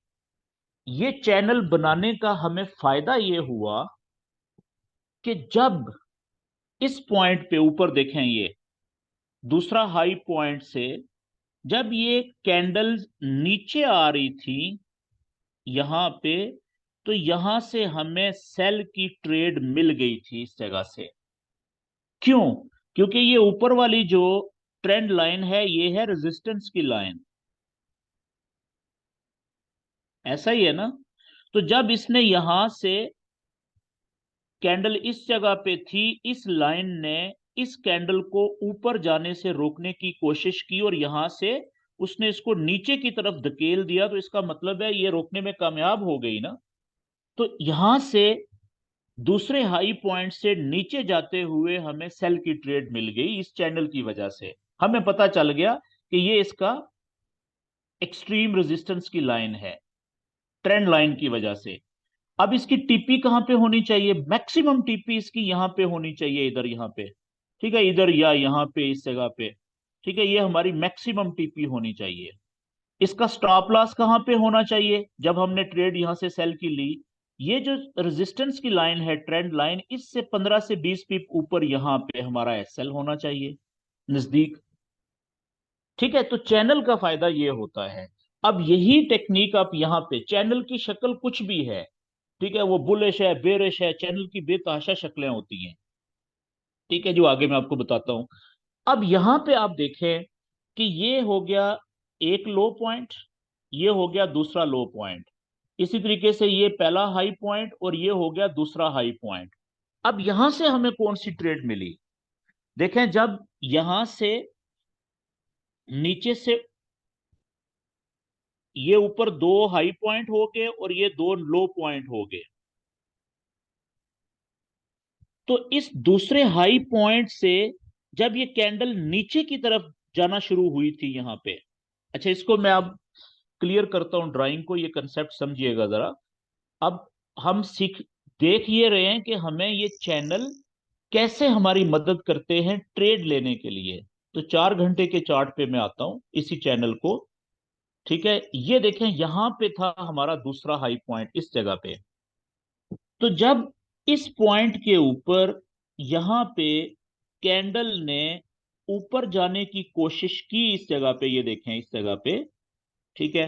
ये चैनल बनाने का हमें फायदा ये हुआ कि जब इस पॉइंट पे ऊपर देखें, ये दूसरा हाई पॉइंट से जब ये कैंडल नीचे आ रही थी यहां पे, तो यहां से हमें सेल की ट्रेड मिल गई थी इस जगह से। क्यों? क्योंकि ये ऊपर वाली जो ट्रेंड लाइन है ये है रेजिस्टेंस की लाइन, ऐसा ही है ना। तो जब इसने यहां से कैंडल इस जगह पे थी, इस लाइन ने इस कैंडल को ऊपर जाने से रोकने की कोशिश की और यहां से उसने इसको नीचे की तरफ धकेल दिया, तो इसका मतलब है ये रोकने में कामयाब हो गई ना। तो यहां से दूसरे हाई पॉइंट से नीचे जाते हुए हमें सेल की ट्रेड मिल गई इस चैनल की वजह से। हमें पता चल गया कि ये इसका एक्सट्रीम रेजिस्टेंस की लाइन है, ट्रेंड लाइन की वजह से। अब इसकी टीपी कहां पे होनी चाहिए? मैक्सिमम टीपी इसकी यहां पे होनी चाहिए, इधर यहां पे, ठीक है, इधर या यहां पे इस जगह पे, ठीक है, ये हमारी मैक्सिमम टीपी होनी चाहिए। इसका स्टॉप लॉस कहां पे होना चाहिए? जब हमने ट्रेड यहां से सेल की ली, ये जो रेजिस्टेंस की लाइन है, ट्रेंड लाइन, इससे 15 से 20 पिप ऊपर यहां पे हमारा एसएल होना चाहिए, नजदीक। ठीक है, तो चैनल का फायदा ये होता है। अब यही टेक्निक आप यहाँ पे, चैनल की शक्ल कुछ भी है, ठीक है, वो बुलिश है, बेरिश है, चैनल की बेतहाशा शक्लें होती हैं, ठीक है, जो आगे मैं आपको बताता हूं। अब यहां पे आप देखें कि ये हो गया एक लो पॉइंट, ये हो गया दूसरा लो पॉइंट, इसी तरीके से ये पहला हाई पॉइंट और ये हो गया दूसरा हाई पॉइंट। अब यहां से हमें कौन सी ट्रेड मिली? देखें, जब यहां से नीचे से ये ऊपर दो हाई पॉइंट हो गए और ये दो लो पॉइंट हो गए, तो इस दूसरे हाई पॉइंट से जब ये कैंडल नीचे की तरफ जाना शुरू हुई थी यहां पे, अच्छा इसको मैं अब क्लियर करता हूं, ड्राइंग को, ये कंसेप्ट समझिएगा जरा। अब हम सीख देख ये रहे हैं कि हमें ये चैनल कैसे हमारी मदद करते हैं ट्रेड लेने के लिए। तो 4 घंटे के चार्ट पे मैं आता हूं, इसी चैनल को, ठीक है, ये देखें यहां पे था हमारा दूसरा हाई पॉइंट, इस जगह पे। तो जब इस पॉइंट के ऊपर यहां पे कैंडल ने ऊपर जाने की कोशिश की, इस जगह पे, ये देखें इस जगह पे, ठीक है,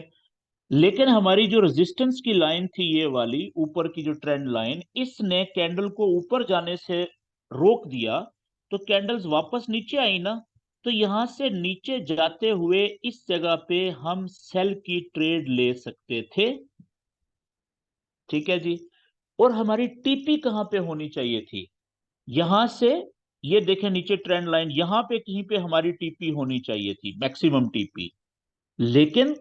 लेकिन हमारी जो रेजिस्टेंस की लाइन थी, ये वाली ऊपर की जो ट्रेंड लाइन, इसने कैंडल को ऊपर जाने से रोक दिया, तो कैंडल्स वापस नीचे आई ना। तो यहां से नीचे जाते हुए इस जगह पे हम सेल की ट्रेड ले सकते थे, ठीक है जी। और हमारी टीपी कहां पे होनी चाहिए थी? यहां से, ये देखें नीचे ट्रेंड लाइन, यहां पे कहीं पे हमारी टीपी होनी चाहिए थी, मैक्सिमम टीपी। लेकिन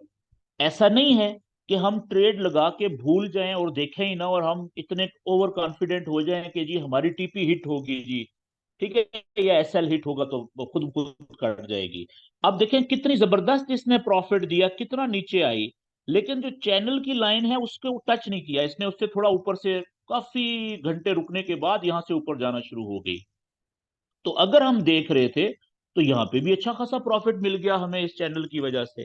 ऐसा नहीं है कि हम ट्रेड लगा के भूल जाएं और देखें ही ना, और हम इतने ओवर कॉन्फिडेंट हो जाएं कि जी हमारी टीपी हिट होगी जी, ठीक है, या एसएल हिट होगा तो वो खुद खुद कट जाएगी। अब देखें कितनी जबरदस्त इसने प्रॉफिट दिया, कितना नीचे आई, लेकिन जो चैनल की लाइन है उसको टच नहीं किया इसने, उससे थोड़ा ऊपर से, काफी घंटे रुकने के बाद यहां से ऊपर जाना शुरू हो गई। तो अगर हम देख रहे थे तो यहाँ पे भी अच्छा खासा प्रॉफिट मिल गया हमें इस चैनल की वजह से।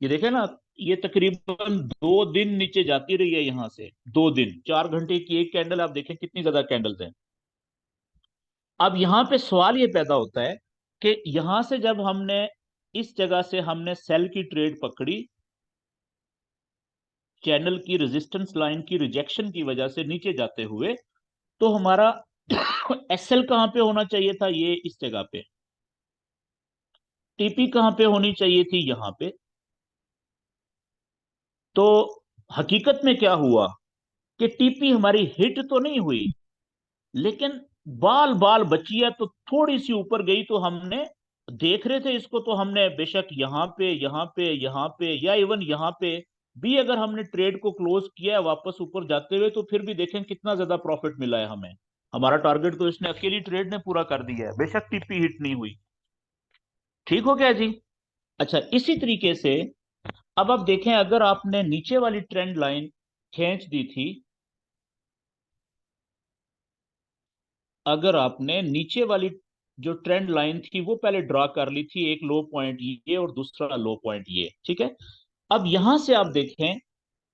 ये देखे ना, ये तकरीबन 2 दिन नीचे जाती रही है यहां से, 2 दिन, 4 घंटे की एक कैंडल, आप देखें कितनी ज्यादा कैंडल्स हैं। अब यहां पे सवाल ये पैदा होता है कि यहां से जब हमने, इस जगह से हमने सेल की ट्रेड पकड़ी, चैनल की रेजिस्टेंस लाइन की रिजेक्शन की वजह से नीचे जाते हुए, तो हमारा एसएल कहां पे होना चाहिए था? ये इस जगह पे। टीपी कहां पे होनी चाहिए थी? यहां पे। तो हकीकत में क्या हुआ कि टीपी हमारी हिट तो नहीं हुई, लेकिन बाल बाल बची है, तो थोड़ी सी ऊपर गई, तो हमने देख रहे थे इसको, तो हमने बेशक यहाँ पे, यहाँ पे, यहाँ पे, या इवन यहाँ पे भी अगर हमने ट्रेड को क्लोज किया है वापस ऊपर जाते हुए, तो फिर भी देखें कितना ज्यादा प्रॉफिट मिला है हमें। हमारा टारगेट तो इसने अकेली ट्रेड ने पूरा कर दिया है, बेशक टीपी हिट नहीं हुई। ठीक हो गया जी। अच्छा, इसी तरीके से अब आप देखें, अगर आपने नीचे वाली ट्रेंड लाइन खींच दी थी, अगर आपने नीचे वाली जो ट्रेंड लाइन थी वो पहले ड्रा कर ली थी, एक लो पॉइंट ये और दूसरा लो पॉइंट ये, ठीक है। अब यहां से आप देखें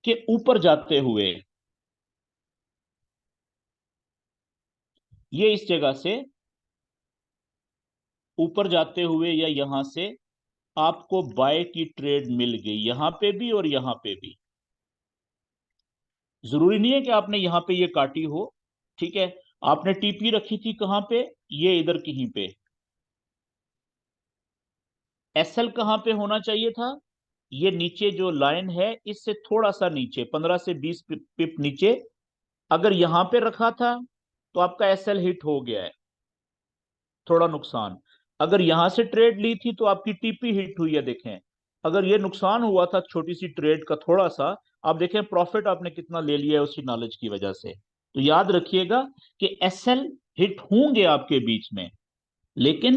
कि ऊपर जाते हुए, ये इस जगह से ऊपर जाते हुए, या यहां से आपको बाय की ट्रेड मिल गई, यहां पे भी और यहां पे भी। जरूरी नहीं है कि आपने यहां पे ये काटी हो, ठीक है। आपने टीपी रखी थी कहां पे? ये इधर कहीं पे। एसएल कहां पे होना चाहिए था? ये नीचे जो लाइन है इससे थोड़ा सा नीचे, 15 से 20 पिप नीचे। अगर यहां पे रखा था तो आपका एसएल हिट हो गया है, थोड़ा नुकसान। अगर यहां से ट्रेड ली थी तो आपकी टीपी हिट हुई है, देखें। अगर ये नुकसान हुआ था छोटी सी ट्रेड का थोड़ा सा, आप देखें प्रॉफिट आपने कितना ले लिया है उसी नॉलेज की वजह से। तो याद रखिएगा कि एसएल हिट होंगे आपके बीच में, लेकिन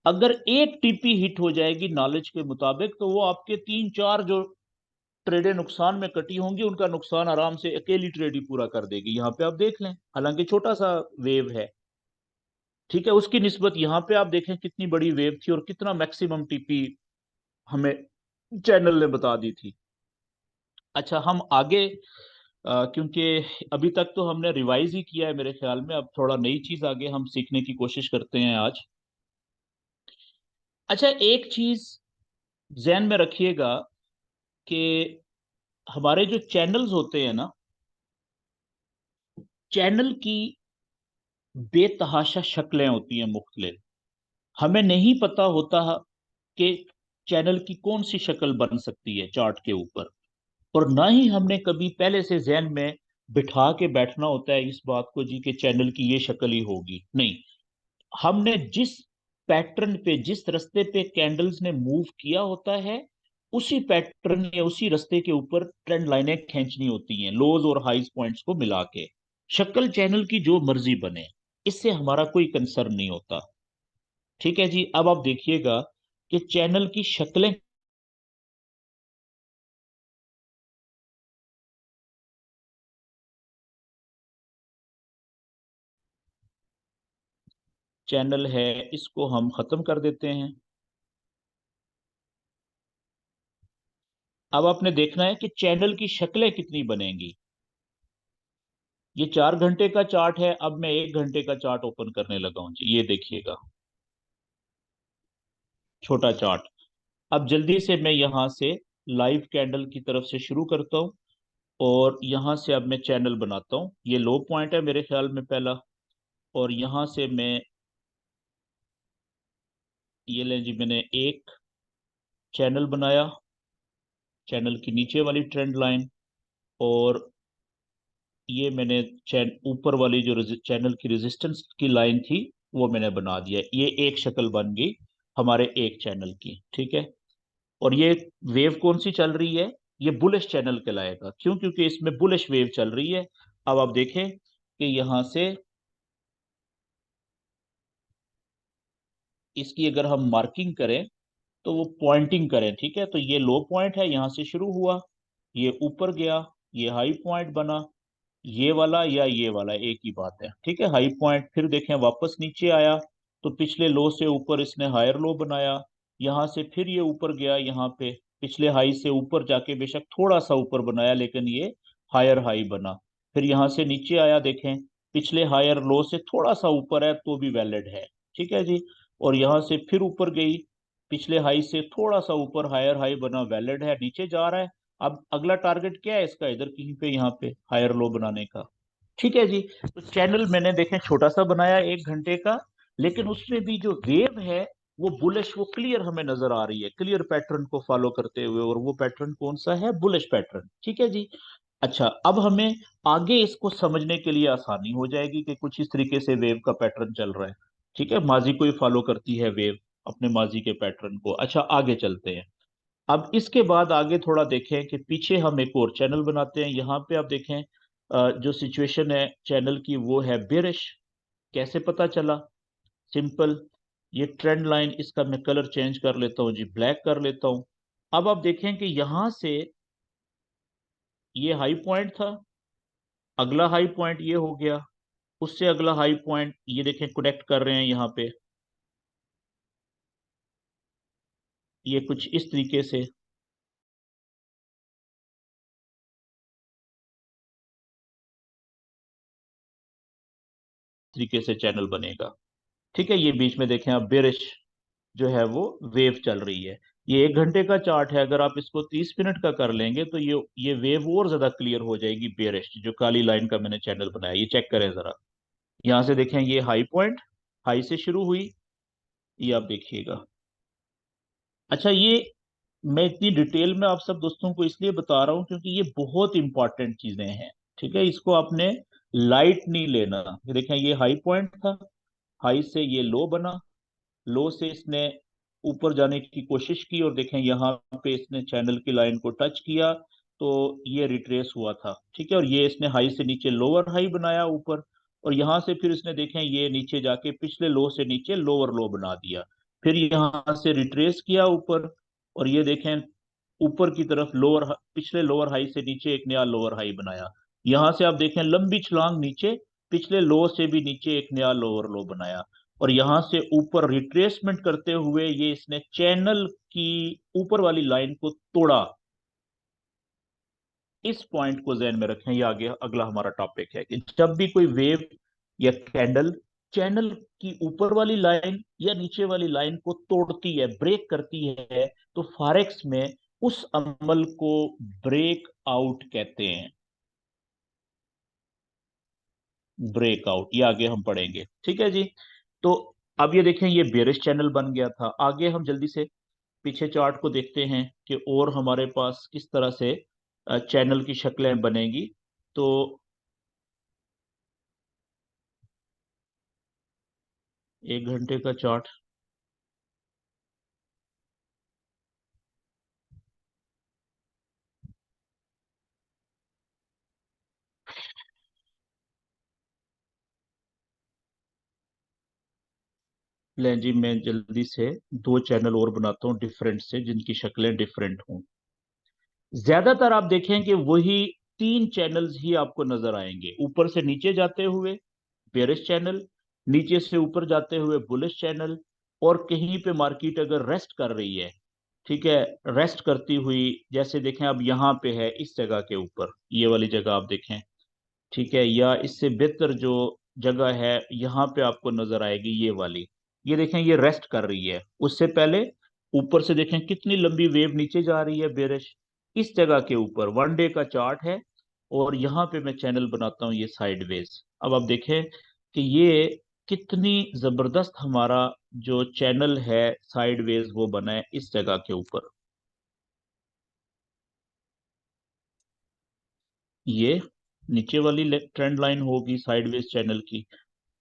अगर एक टीपी हिट हो जाएगी नॉलेज के मुताबिक, तो वो आपके 3-4 जो ट्रेडें नुकसान में कटी होंगी उनका नुकसान आराम से अकेली ट्रेड ही पूरा कर देगी। यहाँ पे आप देख लें, हालांकि छोटा सा वेव है, ठीक है, उसकी निस्बत यहाँ पे आप देखें कितनी बड़ी वेव थी और कितना मैक्सिमम टीपी हमें चैनल ने बता दी थी। अच्छा, हम आगे क्योंकि अभी तक तो हमने रिवाइज ही किया है मेरे ख्याल में, अब थोड़ा नई चीज आगे हम सीखने की कोशिश करते हैं आज। अच्छा, एक चीज ध्यान में रखिएगा कि हमारे जो चैनल्स होते हैं ना, चैनल की बेतहाशा शक्लें होती हैं मुख्तलिफ। हमें नहीं पता होता कि चैनल की कौन सी शक्ल बन सकती है चार्ट के ऊपर, और ना ही हमने कभी पहले से जहन में बिठा के बैठना होता है इस बात को जी कि चैनल की ये शक्ल ही होगी। नहीं, हमने जिस पैटर्न पे, जिस रास्ते पे कैंडल्स ने मूव किया होता है, उसी पैटर्न या उसी रास्ते के ऊपर ट्रेंड लाइनें खींचनी होती हैं, लोज और हाइज पॉइंट्स को मिला के। शक्ल चैनल की जो मर्जी बने, इससे हमारा कोई कंसर्न नहीं होता। ठीक है जी, अब आप देखिएगा कि चैनल की शक्लें, चैनल है, इसको हम खत्म कर देते हैं। अब आपने देखना है कि चैनल की शक्लें कितनी बनेंगी। ये 4 घंटे का चार्ट है, अब मैं 1 घंटे का चार्ट ओपन करने लगा हूं जी, ये देखिएगा, छोटा चार्ट। अब जल्दी से मैं यहां से लाइव कैंडल की तरफ से शुरू करता हूं, और यहां से अब मैं चैनल बनाता हूं। ये लो पॉइंट है मेरे ख्याल में पहला, और यहां से मैं, ये लें जी, मैंने एक चैनल बनाया, चैनल की नीचे वाली ट्रेंड लाइन, और ये मैंने ऊपर वाली जो चैनल की रेजिस्टेंस की लाइन थी वो मैंने बना दिया। ये एक शक्ल बन गई हमारे एक चैनल की, ठीक है। और ये वेव कौन सी चल रही है? ये बुलिश चैनल कहलाएगा। क्यों? क्योंकि इसमें बुलिश वेव चल रही है। अब आप देखें कि यहां से इसकी अगर हम मार्किंग करें तो वो पॉइंटिंग करें, ठीक है, तो ये लो पॉइंट है, यहां से शुरू हुआ, ये ऊपर गया, ये हाई पॉइंट बना, ये वाला या ये वाला एक ही बात है, ठीक है, हाई पॉइंट। फिर देखें वापस नीचे आया तो पिछले लो से ऊपर इसने हायर लो बनाया, यहां से फिर ये ऊपर गया, यहाँ पे पिछले हाई से ऊपर जाके बेशक थोड़ा सा ऊपर बनाया लेकिन ये हायर हाई बना। फिर यहाँ से नीचे आया, देखें पिछले हायर लो से थोड़ा सा ऊपर है तो भी वैलिड है, ठीक है जी। और यहाँ से फिर ऊपर गई, पिछले हाई से थोड़ा सा ऊपर हायर हाई बना, वैलिड है, नीचे जा रहा है। अब अगला टारगेट क्या है इसका? इधर कहीं पे यहाँ पे हायर लो बनाने का, ठीक है जी। तो चैनल मैंने देखें छोटा सा बनाया 1 घंटे का, लेकिन उसमें भी जो वेव है वो बुलिश, वो क्लियर हमें नजर आ रही है, क्लियर पैटर्न को फॉलो करते हुए, और वो पैटर्न कौन सा है? बुलिश पैटर्न, ठीक है जी। अच्छा, अब हमें आगे इसको समझने के लिए आसानी हो जाएगी कि कुछ इस तरीके से वेव का पैटर्न चल रहा है, ठीक है, माजी को ही फॉलो करती है वेव, अपने माजी के पैटर्न को। अच्छा, आगे चलते हैं। अब इसके बाद आगे थोड़ा देखें कि पीछे हम एक और चैनल बनाते हैं। यहाँ पे आप देखें जो सिचुएशन है चैनल की वो है बेरिश। कैसे पता चला? सिंपल, ये ट्रेंड लाइन, इसका मैं कलर चेंज कर लेता हूँ जी, ब्लैक कर लेता हूँ। अब आप देखें कि यहां से ये हाई पॉइंट था, अगला हाई पॉइंट ये हो गया, उससे अगला हाई पॉइंट ये देखें, कनेक्ट कर रहे हैं यहाँ पे, ये कुछ इस तरीके से चैनल बनेगा, ठीक है। ये बीच में देखें आप, बेरिश जो है वो वेव चल रही है। ये 1 घंटे का चार्ट है, अगर आप इसको 30 मिनट का कर लेंगे तो ये वेव और ज्यादा क्लियर हो जाएगी। बेरिश जो काली लाइन का मैंने चैनल बनाया, ये चेक करें जरा, यहां से देखें, ये हाई पॉइंट, हाई से शुरू हुई, ये आप देखिएगा। अच्छा, ये मैं इतनी डिटेल में आप सब दोस्तों को इसलिए बता रहा हूं क्योंकि ये बहुत इंपॉर्टेंट चीजें हैं, ठीक है, इसको आपने लाइट नहीं लेना। ये देखें, ये हाई पॉइंट था, हाई से ये लो बना, लो से इसने ऊपर जाने की कोशिश की, और देखें यहाँ पे इसने चैनल की लाइन को टच किया तो ये रिट्रेस हुआ था, ठीक है। और ये इसने हाई से नीचे लोअर हाई बनाया ऊपर, और यहाँ से फिर इसने देखें ये नीचे जाके पिछले लो से नीचे लोअर लो बना दिया। फिर यहां से रिट्रेस किया ऊपर, और ये देखें ऊपर की तरफ लोअर, पिछले लोअर हाई से नीचे एक नया लोअर हाई बनाया। यहां से आप देखें लंबी छलांग नीचे, पिछले लो से भी नीचे एक नया लोअर लो बनाया। और यहां से ऊपर रिट्रेसमेंट करते हुए ये इसने चैनल की ऊपर वाली लाइन को तोड़ा। इस पॉइंट को ध्यान में रखें, ये आगे अगला हमारा टॉपिक है कि जब भी कोई वेव या कैंडल चैनल की ऊपर वाली लाइन या नीचे वाली लाइन को तोड़ती है, ब्रेक करती है, तो फॉरेक्स में उस अमल को ब्रेक आउट कहते हैं। ब्रेकआउट, ये आगे हम पढ़ेंगे, ठीक है जी। तो अब ये देखें, ये बेरिश चैनल बन गया था। आगे हम जल्दी से पीछे चार्ट को देखते हैं कि और हमारे पास किस तरह से चैनल की शक्लें बनेगी। तो 1 घंटे का चार्ट, ले जी मैं जल्दी से दो चैनल और बनाता हूँ डिफरेंट से, जिनकी शक्लें डिफरेंट हों। ज्यादातर आप देखें कि वही तीन चैनल्स ही आपको नजर आएंगे, ऊपर से नीचे जाते हुए बेरिश चैनल, नीचे से ऊपर जाते हुए बुलिश चैनल, और कहीं पे मार्केट अगर रेस्ट कर रही है, ठीक है, रेस्ट करती हुई, जैसे देखें अब यहाँ पे है इस जगह के ऊपर, ये वाली जगह आप देखें, ठीक है, या इससे बेहतर जो जगह है यहाँ पे आपको नजर आएगी ये वाली। ये देखें ये रेस्ट कर रही है, उससे पहले ऊपर से देखें कितनी लंबी वेव नीचे जा रही है बेरिश। इस जगह के ऊपर 1 डे का चार्ट है, और यहाँ पे मैं चैनल बनाता हूँ ये साइडवेज। अब आप देखें कि ये कितनी जबरदस्त हमारा जो चैनल है साइडवेज वो बना है इस जगह के ऊपर। ये नीचे वाली ट्रेंड लाइन होगी साइडवेज चैनल की,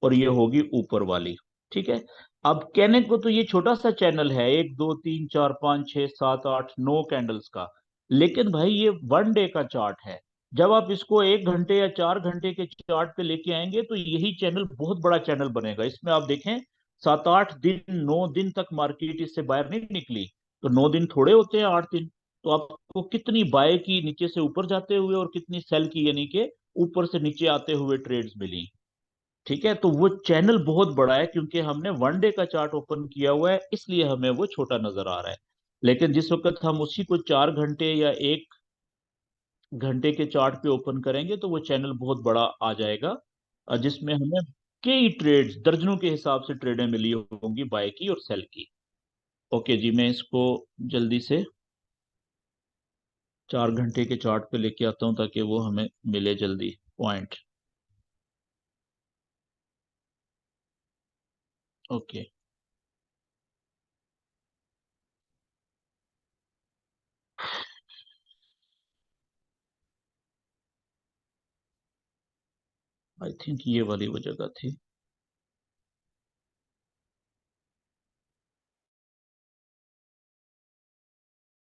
और ये होगी ऊपर वाली, ठीक है। अब कहने को तो ये छोटा सा चैनल है, 1 2 3 4 5 6 7 8 9 कैंडल्स का, लेकिन भाई ये 1 डे का चार्ट है। जब आप इसको 1 घंटे या 4 घंटे के चार्ट पे लेके आएंगे तो यही चैनल बहुत बड़ा चैनल बनेगा। इसमें आप देखें 7 8 दिन 9 दिन तक मार्केट इससे बाहर नहीं निकली, तो 9 दिन थोड़े होते हैं, 8 दिन। तो आपको कितनी बाय की नीचे से ऊपर जाते हुए, और कितनी सेल की यानी कि ऊपर से नीचे आते हुए ट्रेड्स मिली, ठीक है। तो वो चैनल बहुत बड़ा है, क्योंकि हमने 1 डे का चार्ट ओपन किया हुआ है, इसलिए हमें वो छोटा नजर आ रहा है। लेकिन जिस वक्त हम उसी को 4 घंटे या 1 घंटे के चार्ट पे ओपन करेंगे तो वो चैनल बहुत बड़ा आ जाएगा, जिसमें हमें कई ट्रेड्स, दर्जनों के हिसाब से ट्रेडें मिली होंगी बाय की और सेल की। ओके जी, मैं इसको जल्दी से 4 घंटे के चार्ट पे लेके आता हूँ ताकि वो हमें मिले जल्दी पॉइंट। ओके, आई थिंक ये वाली वो जगह थी।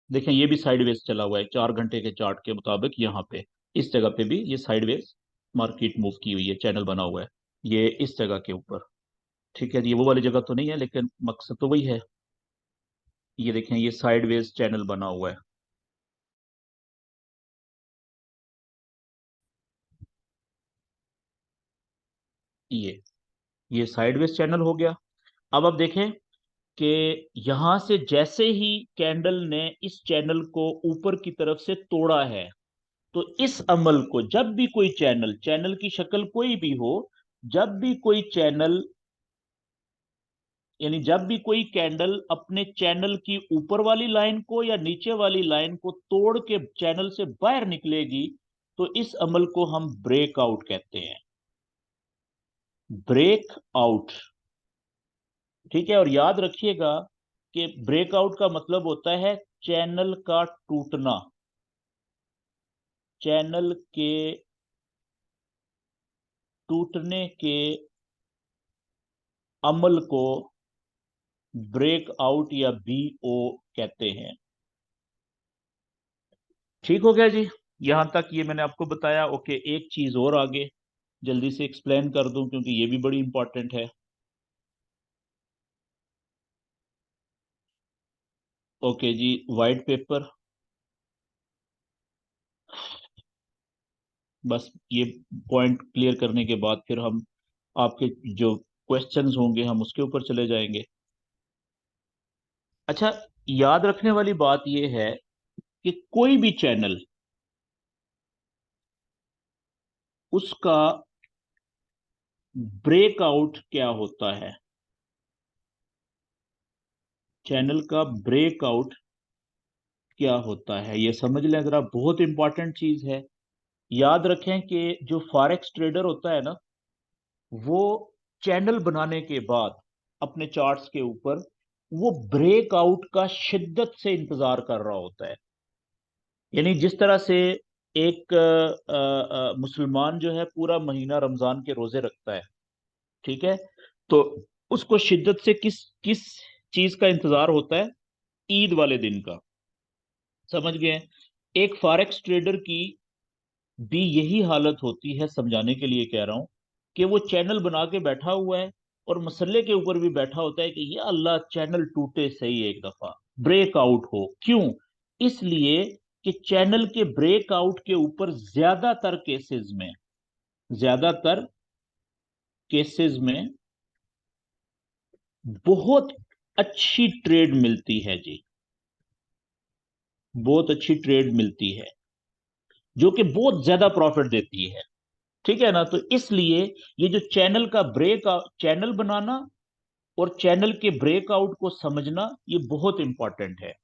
देखें ये भी साइडवेज चला हुआ है 4 घंटे के चार्ट के मुताबिक, यहाँ पे इस जगह पे भी ये साइडवेज मार्केट मूव की हुई है, चैनल बना हुआ है ये इस जगह के ऊपर, ठीक है। ये वो वाली जगह तो नहीं है, लेकिन मकसद तो वही है। ये देखें ये साइडवेज चैनल बना हुआ है, ये ये साइडवेज चैनल हो गया। अब आप देखें कि यहां से जैसे ही कैंडल ने इस चैनल को ऊपर की तरफ से तोड़ा है, तो इस अमल को जब भी कोई चैनल, चैनल की शक्ल कोई भी हो, जब भी कोई चैनल, यानी जब भी कोई कैंडल अपने चैनल की ऊपर वाली लाइन को या नीचे वाली लाइन को तोड़ के चैनल से बाहर निकलेगी, तो इस अमल को हम ब्रेकआउट कहते हैं। ब्रेक आउट, ठीक है। और याद रखिएगा कि ब्रेकआउट का मतलब होता है चैनल का टूटना, चैनल के टूटने के अमल को ब्रेकआउट या बीओ कहते हैं। ठीक हो गया जी, यहां तक ये मैंने आपको बताया। ओके, एक चीज और आगे जल्दी से एक्सप्लेन कर दूं, क्योंकि ये भी बड़ी इंपॉर्टेंट है। ओके जी, वाइट पेपर। बस ये पॉइंट क्लियर करने के बाद फिर हम आपके जो क्वेश्चंस होंगे हम उसके ऊपर चले जाएंगे। अच्छा, याद रखने वाली बात यह है कि कोई भी चैनल, उसका ब्रेकआउट क्या होता है, चैनल का ब्रेकआउट क्या होता है, ये समझ लें जरा, बहुत इंपॉर्टेंट चीज है। याद रखें कि जो फॉरेक्स ट्रेडर होता है ना, वो चैनल बनाने के बाद अपने चार्ट्स के ऊपर वो ब्रेकआउट का शिद्दत से इंतजार कर रहा होता है। यानी जिस तरह से एक मुसलमान जो है पूरा महीना रमजान के रोजे रखता है, ठीक है, तो उसको शिद्दत से किस किस चीज का इंतजार होता है, ईद वाले दिन का। समझ गए? एक फॉरेक्स ट्रेडर की भी यही हालत होती है, समझाने के लिए कह रहा हूं, कि वो चैनल बना के बैठा हुआ है और मसले के ऊपर भी बैठा होता है कि या अल्लाह चैनल टूटे सही एक दफा, ब्रेकआउट हो। क्यों? इसलिए कि चैनल के ब्रेकआउट के ऊपर ज्यादातर केसेस में बहुत अच्छी ट्रेड मिलती है जी, बहुत अच्छी ट्रेड मिलती है, जो कि बहुत ज्यादा प्रॉफिट देती है। ठीक है ना? तो इसलिए ये जो चैनल बनाना और चैनल के ब्रेकआउट को समझना, ये बहुत इंपॉर्टेंट है।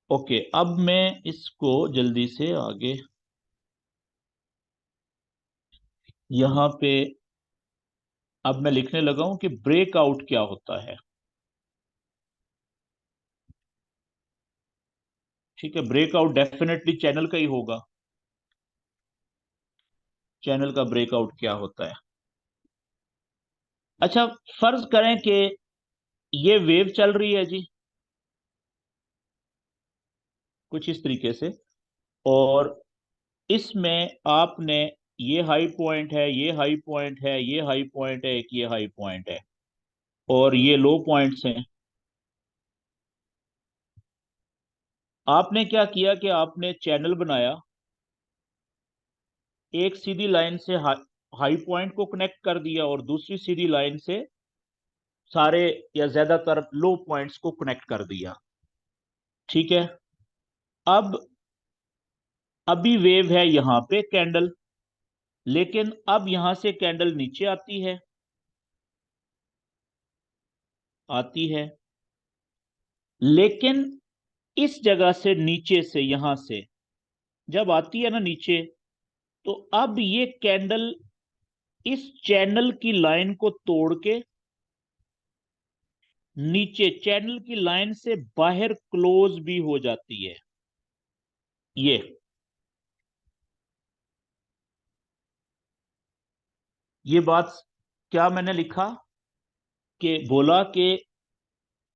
ओके, अब मैं इसको जल्दी से आगे यहां पे अब मैं लिखने लगा हूं कि ब्रेकआउट क्या होता है। ठीक है, ब्रेकआउट डेफिनेटली चैनल का ही होगा। चैनल का ब्रेकआउट क्या होता है? अच्छा, फर्ज करें कि ये वेव चल रही है जी, कुछ इस तरीके से, और इसमें आपने, ये हाई पॉइंट है, ये हाई पॉइंट है, ये हाई पॉइंट है, एक ये हाई पॉइंट है, और ये लो पॉइंट्स हैं। आपने क्या किया कि आपने चैनल बनाया, एक सीधी लाइन से हाई पॉइंट को कनेक्ट कर दिया और दूसरी सीधी लाइन से सारे या ज्यादातर लो पॉइंट्स को कनेक्ट कर दिया। ठीक है, अब अभी वेव है यहां पे कैंडल, लेकिन अब यहां से कैंडल नीचे आती है, लेकिन इस जगह से, नीचे से, यहां से जब आती है ना नीचे, तो अब ये कैंडल इस चैनल की लाइन को तोड़ के नीचे चैनल की लाइन से बाहर क्लोज भी हो जाती है। ये ये बात क्या मैंने लिखा, कि बोला कि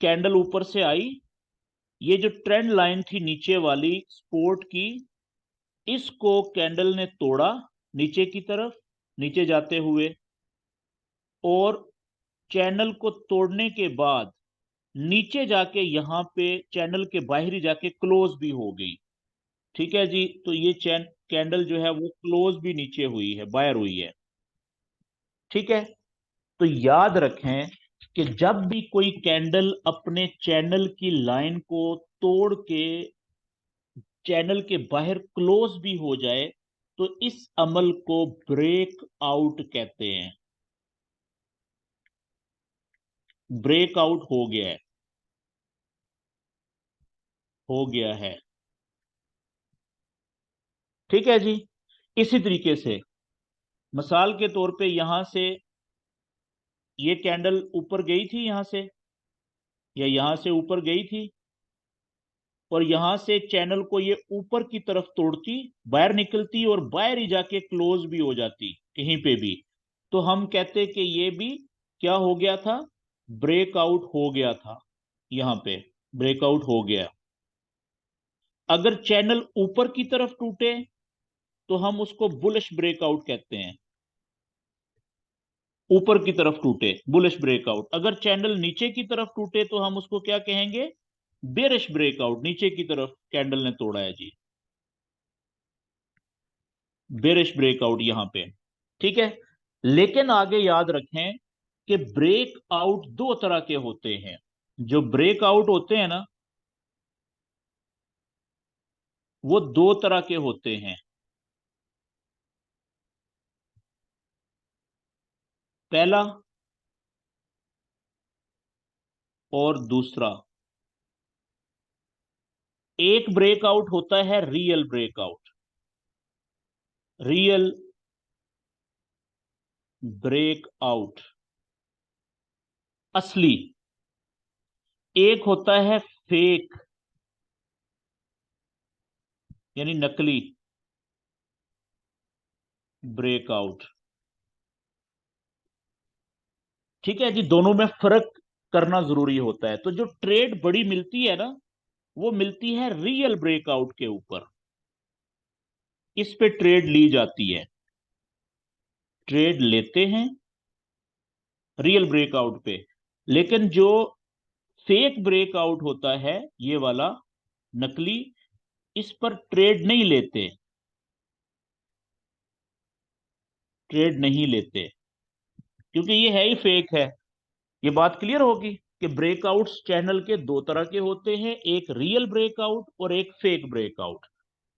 कैंडल ऊपर से आई, ये जो ट्रेंड लाइन थी नीचे वाली सपोर्ट की, इसको कैंडल ने तोड़ा नीचे की तरफ, नीचे जाते हुए, और चैनल को तोड़ने के बाद नीचे जाके यहां पे चैनल के बाहरी जाके क्लोज भी हो गई। ठीक है जी, तो ये चैन कैंडल जो है वो क्लोज भी नीचे हुई है, बाहर हुई है। ठीक है, तो याद रखें कि जब भी कोई कैंडल अपने चैनल की लाइन को तोड़ के चैनल के बाहर क्लोज भी हो जाए, तो इस अमल को ब्रेक आउट कहते हैं। ब्रेकआउट हो गया है, हो गया है। ठीक है जी, इसी तरीके से मिसाल के तौर पे यहां से ये कैंडल ऊपर गई थी यहां से, या यहां से ऊपर गई थी, और यहां से चैनल को ये ऊपर की तरफ तोड़ती, बाहर निकलती और बाहर ही जाके क्लोज भी हो जाती कहीं पे भी, तो हम कहते कि ये भी क्या हो गया था, ब्रेकआउट हो गया था। यहां पे ब्रेकआउट हो गया। अगर चैनल ऊपर की तरफ टूटे तो हम उसको बुलिश ब्रेकआउट कहते हैं। ऊपर की तरफ टूटे, बुलिश ब्रेकआउट। अगर चैनल नीचे की तरफ टूटे तो हम उसको क्या कहेंगे, बेरिश ब्रेकआउट, नीचे की तरफ कैंडल ने तोड़ा है जी, बेरिश ब्रेकआउट यहां पे, ठीक है। लेकिन आगे याद रखें कि ब्रेकआउट दो तरह के होते हैं। जो ब्रेकआउट होते हैं ना, वो दो तरह के होते हैं। पहला और दूसरा। एक ब्रेकआउट होता है रियल ब्रेकआउट, रियल ब्रेकआउट, असली। एक होता है फेक, यानी नकली ब्रेकआउट। ठीक है जी, दोनों में फर्क करना जरूरी होता है। तो जो ट्रेड बड़ी मिलती है ना, वो मिलती है रियल ब्रेकआउट के ऊपर, इस पे ट्रेड ली जाती है। ट्रेड लेते हैं रियल ब्रेकआउट पे, लेकिन जो फेक ब्रेकआउट होता है, ये वाला नकली, इस पर ट्रेड नहीं लेते, ट्रेड नहीं लेते, क्योंकि ये है ही फेक है। ये बात क्लियर होगी कि ब्रेकआउट्स चैनल के दो तरह के होते हैं, एक रियल ब्रेकआउट और एक फेक ब्रेकआउट।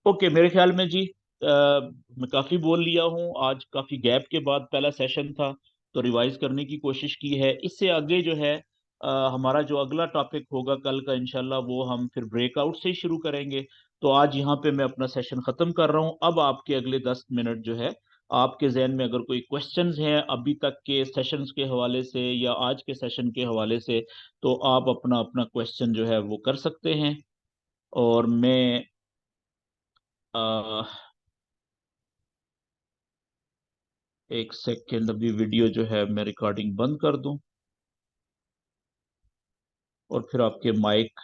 ओके, मेरे ख्याल में जी मैं काफी बोल लिया हूँ आज, काफी गैप के बाद पहला सेशन था, तो रिवाइज करने की कोशिश की है। इससे आगे जो है हमारा जो अगला टॉपिक होगा कल का इंशाल्लाह, वो हम फिर ब्रेकआउट से ही शुरू करेंगे। तो आज यहाँ पे मैं अपना सेशन खत्म कर रहा हूँ। अब आपके अगले 10 मिनट जो है, आपके जहन में अगर कोई क्वेश्चंस हैं अभी तक के सेशंस के हवाले से या आज के सेशन के हवाले से, तो आप अपना अपना क्वेश्चन जो है वो कर सकते हैं। और मैं एक सेकेंड, अभी वीडियो जो है मैं रिकॉर्डिंग बंद कर दूं और फिर आपके माइक